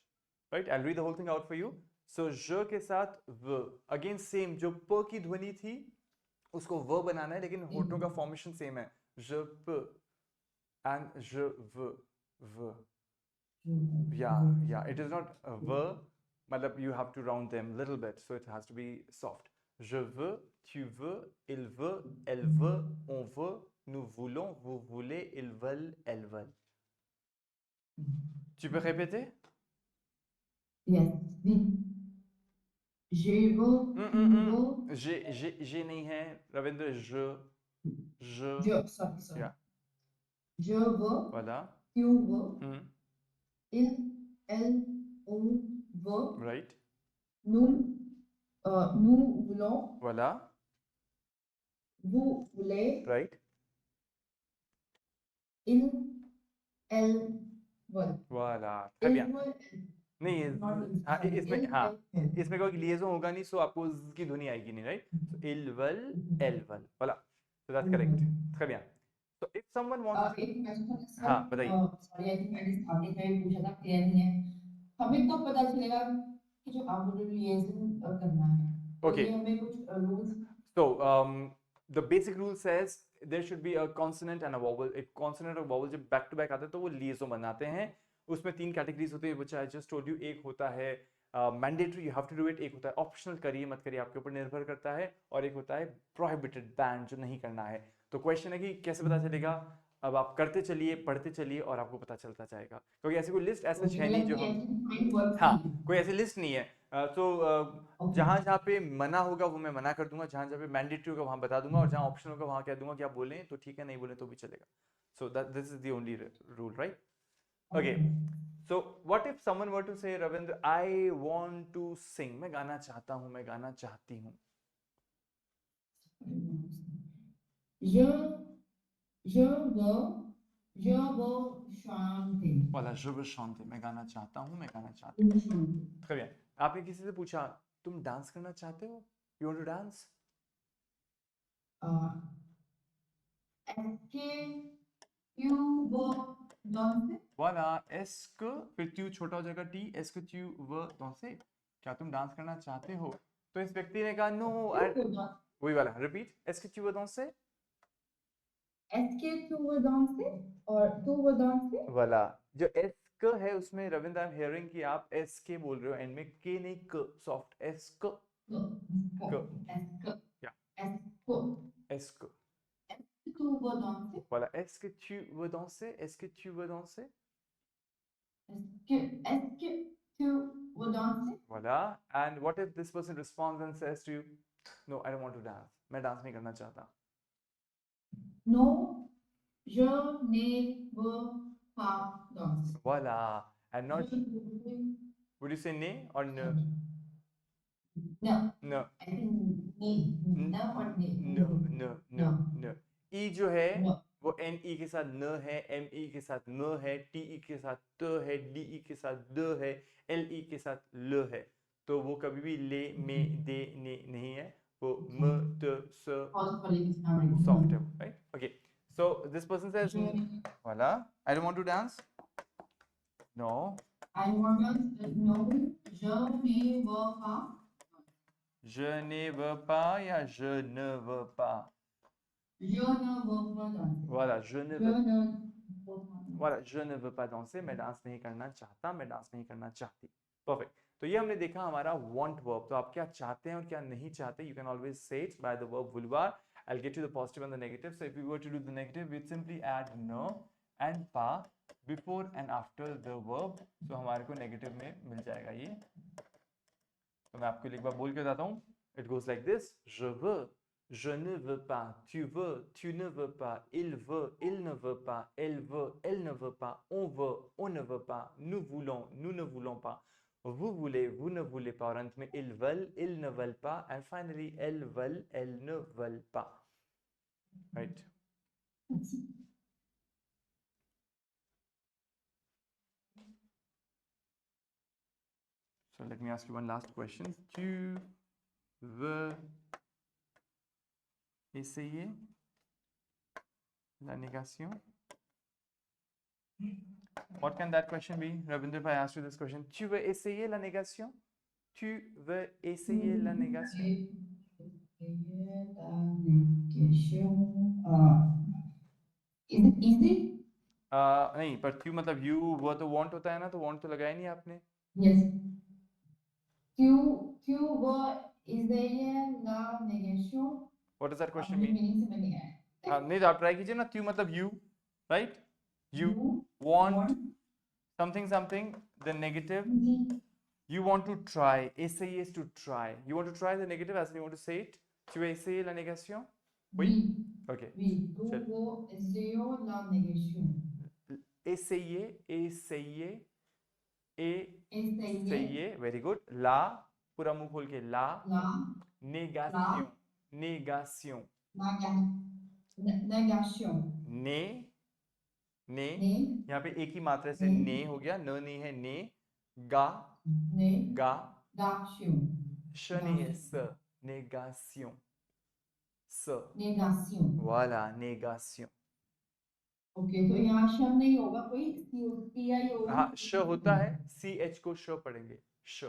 right? I'll read the whole thing out for you. So je के साथ v, again same, जो प की ध्वनि थी उसको व बनाना है, लेकिन होठों का फॉर्मेशन सेम है। je peux and je veux, v, yeah, it is not v, मतलब you have to round them little bit, so it has to be soft. Je veux, tu veux, il veut, elle veut, on veut, nous voulons, vous voulez, ils veulent, elles veulent. Tu peux répéter? Yes. Je veux, tu veux. J'ai नहीं है Ravindra, je, Sorry. yeah, Je veux, voilà, tu veux, il, elle, on veut, right, nous voulons, voilà, vous voulez, right, il, elle veulent. voilà, très Il bien। veut, नहीं हाँ, sorry, इसमें il, हाँ, elle, इसमें कोई लिएजन होगा नहीं, सो आपको ज की ध्वनि आएगी नहीं, right. So il veulent, elles veulent, voilà, so that's correct, très bien। So if someone wants to, एक क्वेश्चन है सर, हाँ बताइए। सॉरी आई थिंक मैंने स्टार्टिंग में भी पूछा था, क्लियर नहीं है। हमें तो पता चलेगा कि जो आउटर लिएजन करना है तो Okay. ये हमें कुछ rules So the basic rule says there should be a consonant and a vowel. एक consonant और vowel जब back to back आते हैं तो वो liaison बनाते हैं. उसमें 3 categories होती है which I just told you. एक होता है mandatory, you have to do it. एक होता है ऑप्शनल, करिए मत करिए, आपके ऊपर निर्भर करता है. और एक होता है प्रोहिबिटेड, बैन, जो नहीं करना है. तो क्वेश्चन है कि कैसे पता चलेगा. अब आप करते चलिए, पढ़ते चलिए और आपको पता चलता जाएगा, क्योंकि ऐसी कोई लिस्ट ऐसा है नहीं जो हम, हाँ, कोई ऐसी लिस्ट नहीं है. तो जहां जहां पे मना होगा वो मैं मना कर दूंगा, जहां जहां पे मैंडेटरी होगा वहां बता दूंगा, और जहां ऑप्शन होगा वहां कह दूंगा कि आप बोलें तो ठीक है, नहीं बोले तो भी चलेगा. So that this is the only rule, right? Okay. So what if someone were to say, Ravindra, I want to sing, मैं गाना चाहता हूँ, मैं गाना चाहती हूँ. je je veux chanter. voilà, je veux chanter, मैं गाना चाहता हूँ, मैं गाना चाहती हूँ. très bien. आपने किसी से पूछा तुम डांस करना चाहते हो, you want to dance? Est-ce que tu veux danser? voilà, est-ce que, फिर tu छोटा हो जाएगा t, est-ce que tu veux danser, क्या तुम डांस करना चाहते हो. तो इस व्यक्ति ने कहा नो, वही वाला, repeat, est-ce que tu veux danser. Est-ce que tu veux danser और tu veux danser? वाला, जो एस क है उसमें रविंद्र, आई एम हियरिंग कि आप एस के बोल रहे हो एंड में, के नहीं, क, सॉफ्ट एस क. क, या एस क. Tu veux danser? voilà, est-ce que tu veux danser, est-ce que tu veux danser. Est-ce que tu veux danser? voilà, and what if this person responds and says to you, no, I don't want to dance, मैं dance नहीं करना चाहता. Non, je ne veux pas danser. voilà, and not, Je ne veux would you say ne or no. No, no I think ne, no or ne. no no no No, no. ई जो है no. वो N E के साथ न है, M E के साथ म है, टी ई के साथ त है, डी ई के साथ द है, एल ई के साथ ल है. तो वो कभी भी ले, में, दे, ने नहीं है. वो म, त, स, Also for living standard. Soft है, right? Okay. So this person says, Je, voilà, I don't want to dance. No. I want to, no, je ne veux pas. Je ne veux pas या je ne veux pas. Je ne veux pas danser. voilà, je ne Je veux, ne veux pas danser. voilà, je ne veux pas danser, मैं dance नहीं करना चाहता, मैं dance नहीं करना चाहती. Perfect. तो ये हमने देखा हमारा want verb. तो आप क्या चाहते हैं और क्या नहीं चाहते, you can always say it by the verb vouloir. I'll get to the positive and the negative. So if we were to do the negative, we'd simply add no and pa before and after the verb. So हमारे को negative में मिल जाएगा ये. तो मैं आपको एक बार बोल के बताता हूँ. It goes like this: je veux, je ne veux pas, tu veux, tu ne veux pas, il veut, il ne veut pas, elle veut, elle ne veut pas, on ne veut pas, nous voulons, nous ne voulons pas, vous voulez, vous ne voulez pas, और अंत में ils veulent, ils ne veulent pas, and finally elles veulent, elles ne veulent pas. Right? So let me ask you one last question. Tu veux essayer la négation? What can that question be? Ravindra, if I ask you this question, tu veux essayer la négation? Tu veux essayer la négation? Is it easy? नहीं, पर tu मतलब you, वो तो want होता है ना, तो want तो लगाया नहीं आपने. Yes. Q वो essayer la négation. What does that question मुझे mean? meaning समझ नहीं आया. नहीं, आप ट्राई कीजिए ना. tu मतलब you, right? You want something something, the negative. You want to try. Essayer is to try. You want to try the negative as you want to say it. Tu veux essayer la négation? Oui. Ok. Oui. Tu veux essayer la négation. Essayer, essayer, Essayer essayer. Very good. La, पूरा मुंह खोल के la. la Négation, négation. négation. ने, ने. Ne यहाँ पे एक ही मात्रा से ने ने हो गया, न नहीं है ने. गा, ne गा. négation. श नहीं है, स. négation. स. Négation. voilà, négation. ओके, तो यहाँ श नहीं होगा, कोई सी या हाँ, श होता है, सी एच को श पढ़ेंगे. श,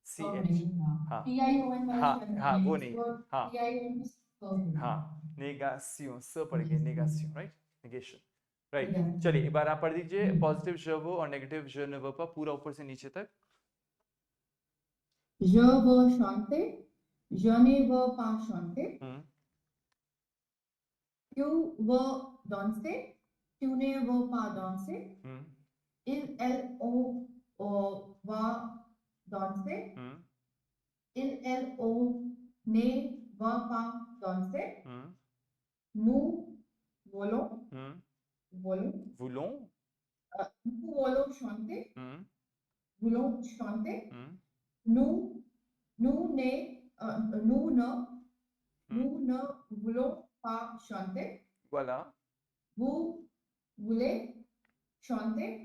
सी एच नहीं, हाँ TION वाला हाँ शब्द हाँ वो नहीं, नहीं तो हाँ TION is perfect. हाँ नेगासियों स पढ़ेंगे नेगासियों राइट नेगेशन राइट Negative. चलिए एक बार आप पढ़ दीजिए पॉजिटिव je वो और negative je ne veux pas पूरा ऊपर से नीचे तक Je veux chanter, je ne veux pas chanter. Tu veux danser, tu ne veux pas danser. Il va danser, il ne va pas danser. Nous voulons, voulons nous voulons chanter, voulons chanter. Nous, nous ne, nous ne, nous ne voulons pas chanter. voilà Vous voulez chanter.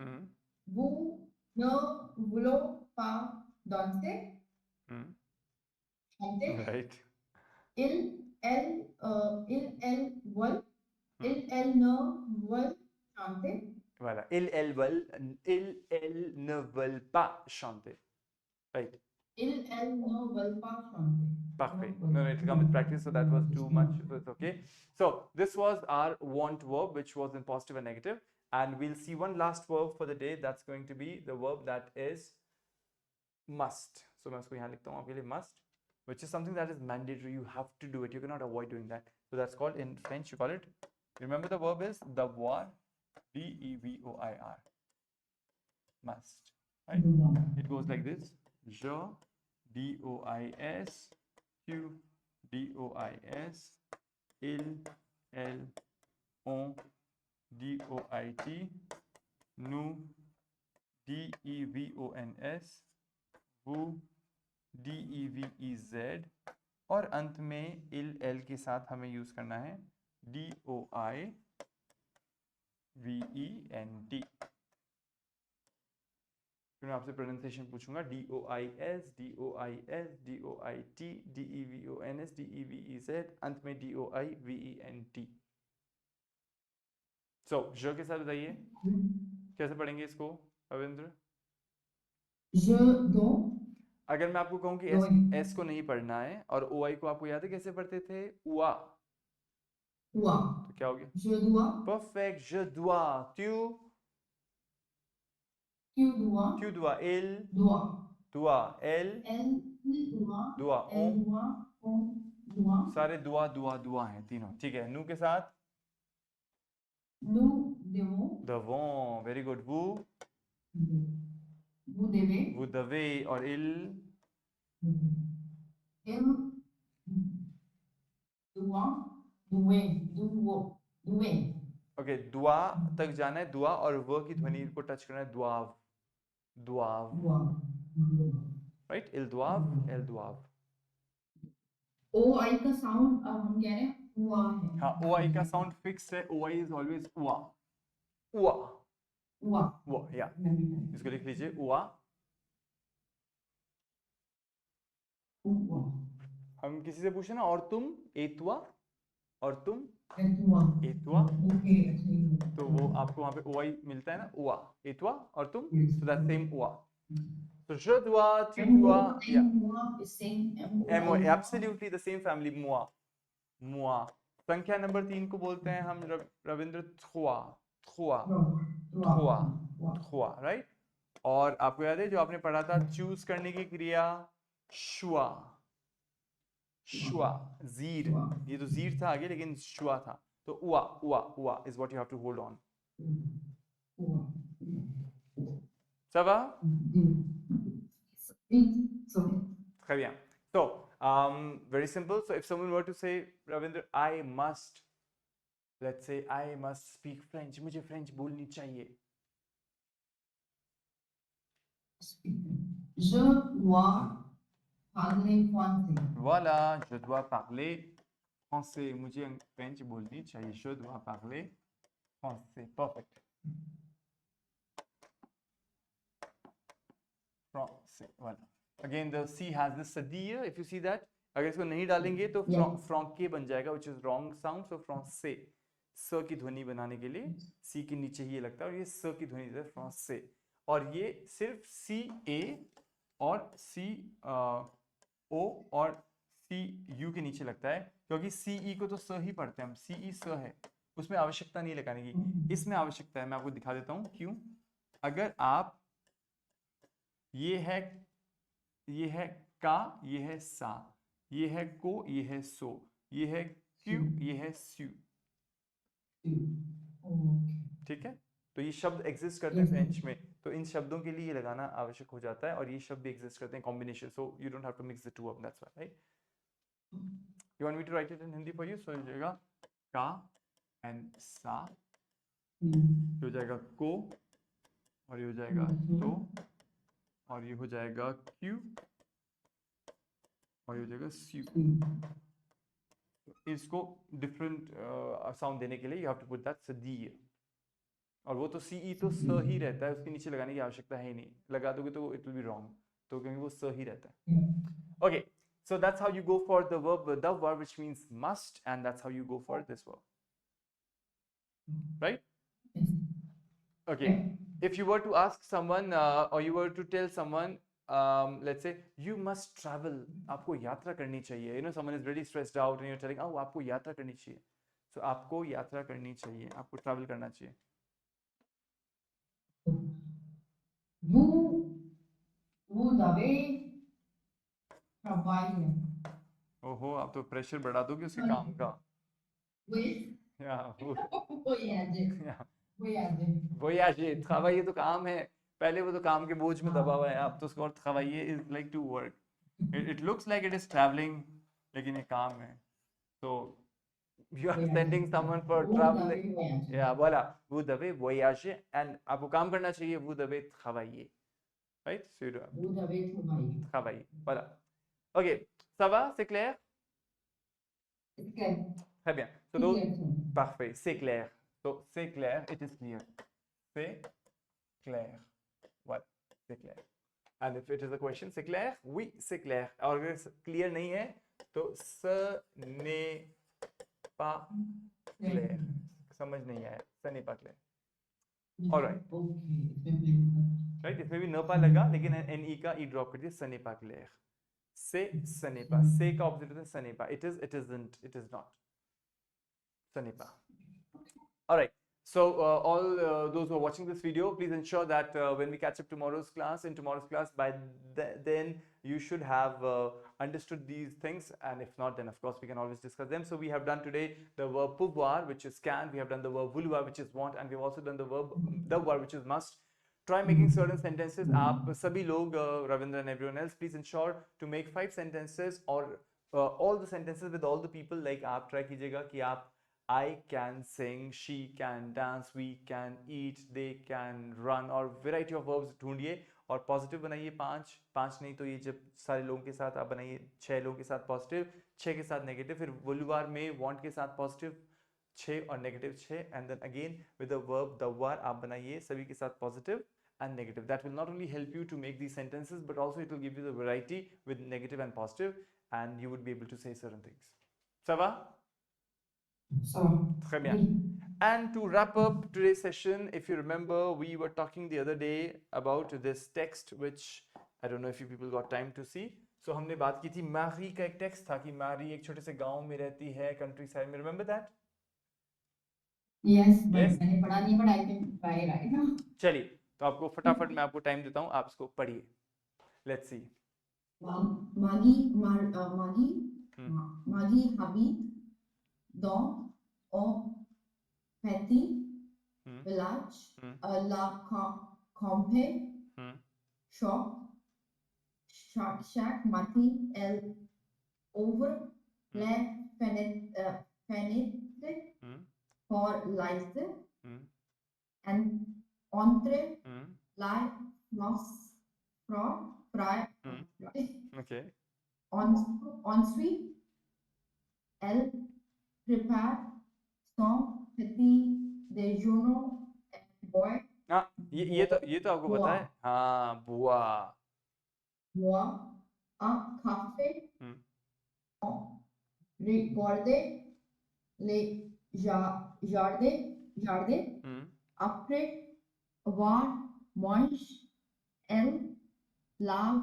Vous ne voulons pas danser. Chanter. right Ils, elles veulent, elles ne veulent chanter. voilà ils ne veulent pas chanter right Elles ne veulent pas chanter. perfect no it will come with practice so that was too much so it's okay so this was our want verb which was in positive and negative and we'll see one last verb for the day that's going to be the verb that is must so मैं उसको यहाँ लिखता हूँ आपके लिए must which is something that is mandatory you have to do it you cannot avoid doing that so that's called in French you call it remember the verb is devoir DEVOIR must right it goes like this je DOIS Q DOIS il elle on DOIT nous DEVONS vous DEVEZ और अंत में इल L के साथ हमें use करना है DOIVENT फिर मैं आपसे प्रोनाउंसिएशन पूछूंगा DOIS DOIS DOIT DEVONS DEVEZ अंत में DOIVENT सो je के साथ बताइए कैसे पढ़ेंगे इसको रविंद्र Je donne. अगर मैं आपको कहूँ कि एस को नहीं पढ़ना है और ओ आई को आपको याद है कैसे पढ़ते थे उआ तो क्या हो गया Je dois. Perfect je dois Tu dois. tu dois il Doit. doit elle Il doit. doit Elle on doit. On doit. सारे दुआ दुआ दुआ हैं तीनों ठीक है nous के साथ Nous devons. devons very good vous Vous vous devez और il doit. Doué. ओके दुआ तक जाना है दुआ और व की ध्वनि को टच करना है दुआव दुआव राइट इल दुआव एल दुआव ओ आई का साउंड हम कह रहे हैं हुआ है हाँ ओ आई का साउंड फिक्स है ओ आई इज ऑलवेज उआ उआ हुआ वो या इसको लिख लीजिए उआ हम किसी से पूछे ना और तुम एतुआ और तुम एतुआ तो वो आपको वहां पे ओ आई मिलता है ना उआ एतुआ और तुम सो दैट सेम उआ so je dois tu dois yeah mo absolutely the same family moi संख्या नंबर 3 को बोलते हैं हम रविंद्र trois राइट और आपको याद है जो आपने पढ़ा था चूज करने की क्रिया शुआ जीर ये तो जीर था आगे लेकिन शुआ था तो उआ is what you have to hold on ça va très bien so very simple so if someone were to say Ravindra I must let's say I must speak French मुझे फ्रेंच बोलनी चाहिए je dois parler français voilà je dois parler français मुझे French बोलनी चाहिए je dois parler français perfect français voilà again the C has this sadia if you see that अगर इसको नहीं डालेंगे तो फ्रॉन्के बन जाएगा which is wrong sound so français स की ध्वनि बनाने के लिए सी के नीचे ही लगता है और ये स की ध्वनि फ्रांसे और ये सिर्फ सी ए और सी ओ और सी यू के नीचे लगता है, क्योंकि सी ई को तो स ही पढ़ते हैं हम, सी ई स है, उसमें आवश्यकता नहीं लगाने की। इसमें आवश्यकता है, मैं आपको दिखा देता हूँ क्यों। अगर आप, ये है का, ये है सा, ये है को, ये है सो, ये है क्यू, ये है स्यू, ओके। ठीक है। तो ये शब्द एग्जिस्ट करते हैं फ्रेंच में, तो इन शब्दों के लिए ये लगाना आवश्यक हो जाता है, और ये शब्द भी एग्जिस्ट करते हैं combination, so you don't have to mix the two up, that's why, right. You want me to write it in Hindi for you, so हो जाएगा का एंड सा, ये हो जाएगा को, और ये हो जाएगा तो, और ये हो जाएगा क्यू, और ये हो जाएगा स्यू। इसको डिफरेंट साउंड देने के लिए you have to put that सदी, और वो तो सी ई तो स ही रहता है, उसके नीचे लगाने की आवश्यकता है ही नहीं, लगा दोगे तो इट विल बी रॉन्ग, तो क्योंकि वो स ही रहता है। Okay, so that's how you go for the verb which means must, and that's how you go for this verb, right? Okay, if you were to ask someone or you were to tell someone, let's say you must travel, आपको यात्रा करनी चाहिए, you know someone is really stressed out and you're telling, oh आपको यात्रा करनी चाहिए, so आपको यात्रा करनी चाहिए, आपको travel करना चाहिए। वो दबे प्रवाही है। ओहो, आप तो प्रेशर बढ़ा दोगे उसके काम का। या वही आज ये खवाइए तो काम है, पहले वो तो काम के बोझ में दबा हुआ है, आप तो उसको और खवाइए is like to work, it looks like it is travelling, लेकिन ये काम है, तो you are sending someone for travelling, या बोला वो दबे वोयाज, एंड आपको काम करना चाहिए, वो दबे खवाइए, राइट, सो यू डू खवाइए, बोला। Okay, ça va, c'est clair? Très bien, so those, parfait, c'est clair, so c'est clair, it is clear, c'est clair, voilà, c'est clair, and if it is a question, c'est clair, oui c'est clair, और अगर clear नहीं है तो ce n'est pas clair, समझ नहीं आया, ce n'est pas clair, alright, right, इसमें भी न पा लगा, लेकिन एन ई का ई ड्रॉप कर दिया, ce n'est pas clair, से ce n'est pas, से का ऑपोजिट होता है ce n'est pas, it is, it isn't, it is not, ce n'est pas, alright. So all those who are watching this video, please ensure that when we catch up tomorrow's class, by then you should have understood these things, and if not, then of course we can always discuss them. So we have done today the verb pouvoir, which is can, we have done the verb vouloir, which is want, and we have also done the verb devoir, which is must. Try making certain sentences. आप सभी लोग, Ravindra and everyone else, please ensure to make 5 sentences, or all the sentences with all the people. Like आप try कीजिएगा कि आप I can sing, she can dance, we can eat, they can run, और variety of verbs ढूंढिए, और positive बनाइए 5 नहीं तो ये जब सारे लोगों के साथ आप बनाइए 6 लोगों के साथ पॉजिटिव, 6 के साथ नेगेटिव, फिर वुलवार में वांट के साथ पॉजिटिव 6 और negative 6, and then again with the verb दवार आप बनाइए सभी के साथ positive and negative. That will not only help you to make these sentences, but also it will give you the variety with negative and positive, and you would be able to say certain things. Ça va? Très bien. And to wrap up today's session, if you remember, we were talking the other day about this text, which I don't know if you people got time to see. So हमने बात की थी, Mary का एक text था कि Mary एक छोटे से गांव में रहती है, कंट्री साइड में, remember that? Yes, but मैंने पढ़ा नहीं, but I can try right now. चलिए, तो आपको फटाफट मैं आपको टाइम देता हूँ, आप इसको पढ़िए, let's see. Maggie habite dans un petit village à la campagne. Chaque matin, elle ouvre les fenêtres pour light and entre la froid. Okay. Ensuite, elle prépare son petit déjeuner et boit. हाँ, ये तो आपको पता है, हाँ, बुआ, un café, regarder les jardins. Après avoir mangé, elle lave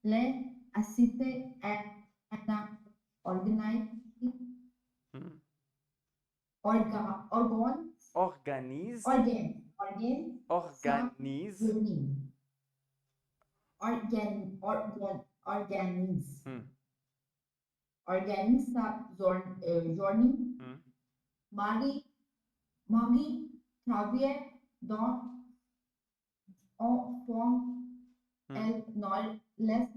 le assiste an organizing Hmm. organs Organise. organ sa Organise. journey organize Hmm. organize sa journey Hmm. Maggie travaille dans un fond Hmm. el les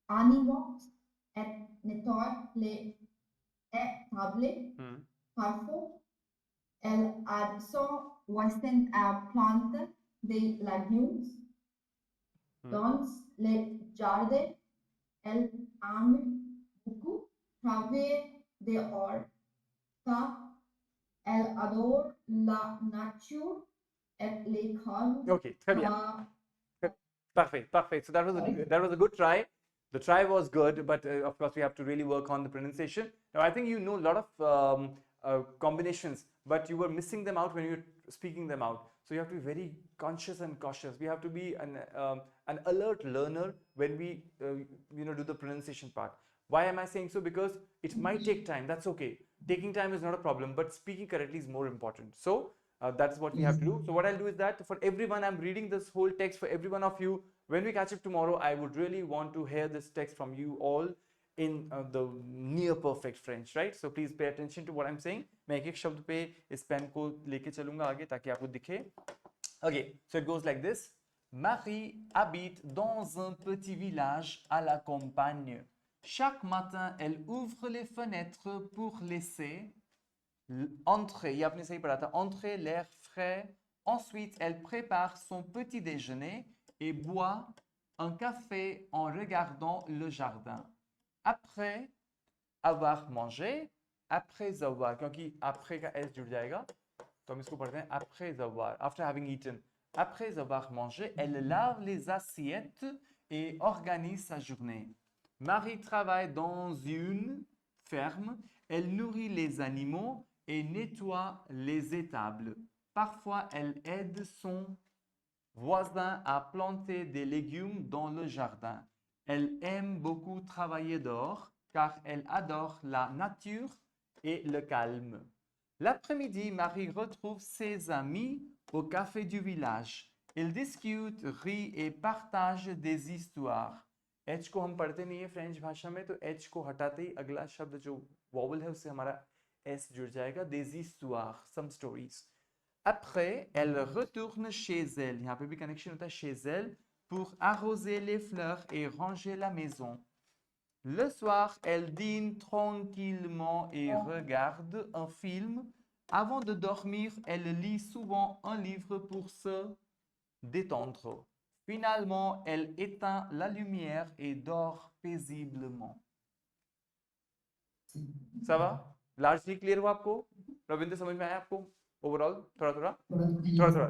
animaux et nettoie les tables Hmm. parfois el also western plante des légumes Hmm. dans les jardins elle aime beaucoup travailler dehors car elle adore la nature et les calmes. Okay, très bien. Perfect, perfect. So that was a good try. The try was good, but of course we have to really work on the pronunciation. Now I think you know a lot of combinations, but you were missing them out when you were speaking them out. So you have to be very conscious and cautious. We have to be an alert learner when we do the pronunciation part. Why am I saying so? Because it might take time. That's okay. Taking time is not a problem, but speaking correctly is more important. So that's what we have to do. So what I'll do is that for everyone, I'm reading this whole text for every one of you. When we catch up tomorrow, I would really want to hear this text from you all in the near perfect French, right? So please pay attention to what I'm saying. मैं एक एक शब्द पे इस pen को लेके चलूंगा आगे ताकि आपको दिखे. Okay, so it goes like this. Marie habite dans un petit village à la campagne. Chaque matin, elle ouvre les fenêtres pour laisser entrer, ये आपने सही पढ़ा था, entrer l'air frais. Ensuite, elle prépare son petit déjeuner et boit un café en regardant le jardin. Après avoir mangé, après avoir, क्योंकि après का S जुड़ जाएगा, तो हम इसको पढ़ते हैं après avoir, after having eaten. Après avoir mangé, elle lave les assiettes et organise sa journée. Marie travaille dans une ferme, elle nourrit les animaux et nettoie les étables. Parfois, elle aide son voisin à planter des légumes dans le jardin. Elle aime beaucoup travailler dehors car elle adore la nature et le calme. L'après-midi, Marie retrouve ses amis au café du village. Ils discutent, rient et partagent des histoires. H को हम पढ़ते नहीं है French भाषा में, तो H को हटाते ही अगला शब्द जो वॉवल है उससे हमारा S जुड़ जाएगा. Des histoires, some stories. Après, elle retourne chez elle. यहाँ पे भी connection होता है chez elle pour arroser les fleurs et ranger la maison. Le soir, elle dîne tranquillement et regarde un film. Avant de dormir, elle lit souvent un livre pour se détendre. Finalement, elle éteint la lumière et dort paisiblement. Ça va? Largely clear हुआ आपको? रविंद्र समझ में आया आपको? Overall, थोड़ा,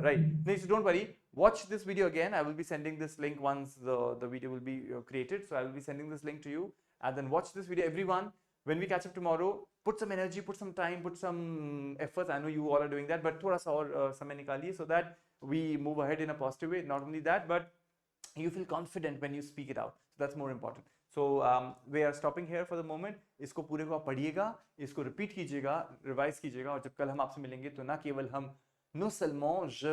right? No, so don't worry. Watch this video again. I will be sending this link once the video will be created. So I will be sending this link to you, and then watch this video, everyone. When we catch up tomorrow, put some energy, put some time, put some efforts. I know you all are doing that, but थोड़ा सा और समय निकालिए so that we move ahead in a positive way. Not only that, but you feel confident when you speak it out. So that's more important. So we are stopping here for the moment. इसको पूरे को आप पढ़िएगा, इसको repeat कीजिएगा, revise कीजिएगा, और जब कल हम आपसे मिलेंगे तो ना केवल हम non seulement je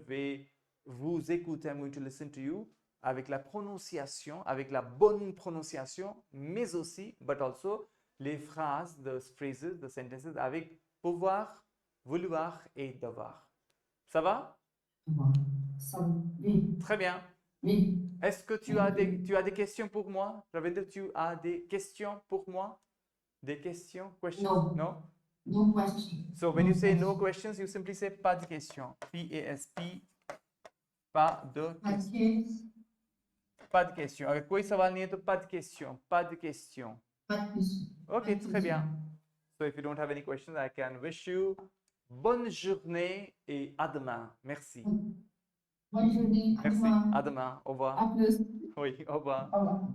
vais vous écouter, I'm going to listen to you avec la prononciation, avec la bonne prononciation, mais aussi, but also les phrases, the phrases, the sentences avec pouvoir, vouloir et devoir. Ça va? Oui. Très bien. Oui. Est-ce que tu as des questions pour moi? Ravinder, tu as des questions pour moi? Des questions? Questions? No. No question. So when you say no questions, you simply say pas de questions. P-A-S-P. Pas de questions. Pas de questions. अगर कोई सवाल नहीं है तो pas de questions. Pas de questions. Ok, très bien. So if you don't have any questions, I can wish you bonne journée et à demain. Merci. Bonne journée. Merci. À demain. Au revoir. À plus. Oui, au revoir. Au revoir.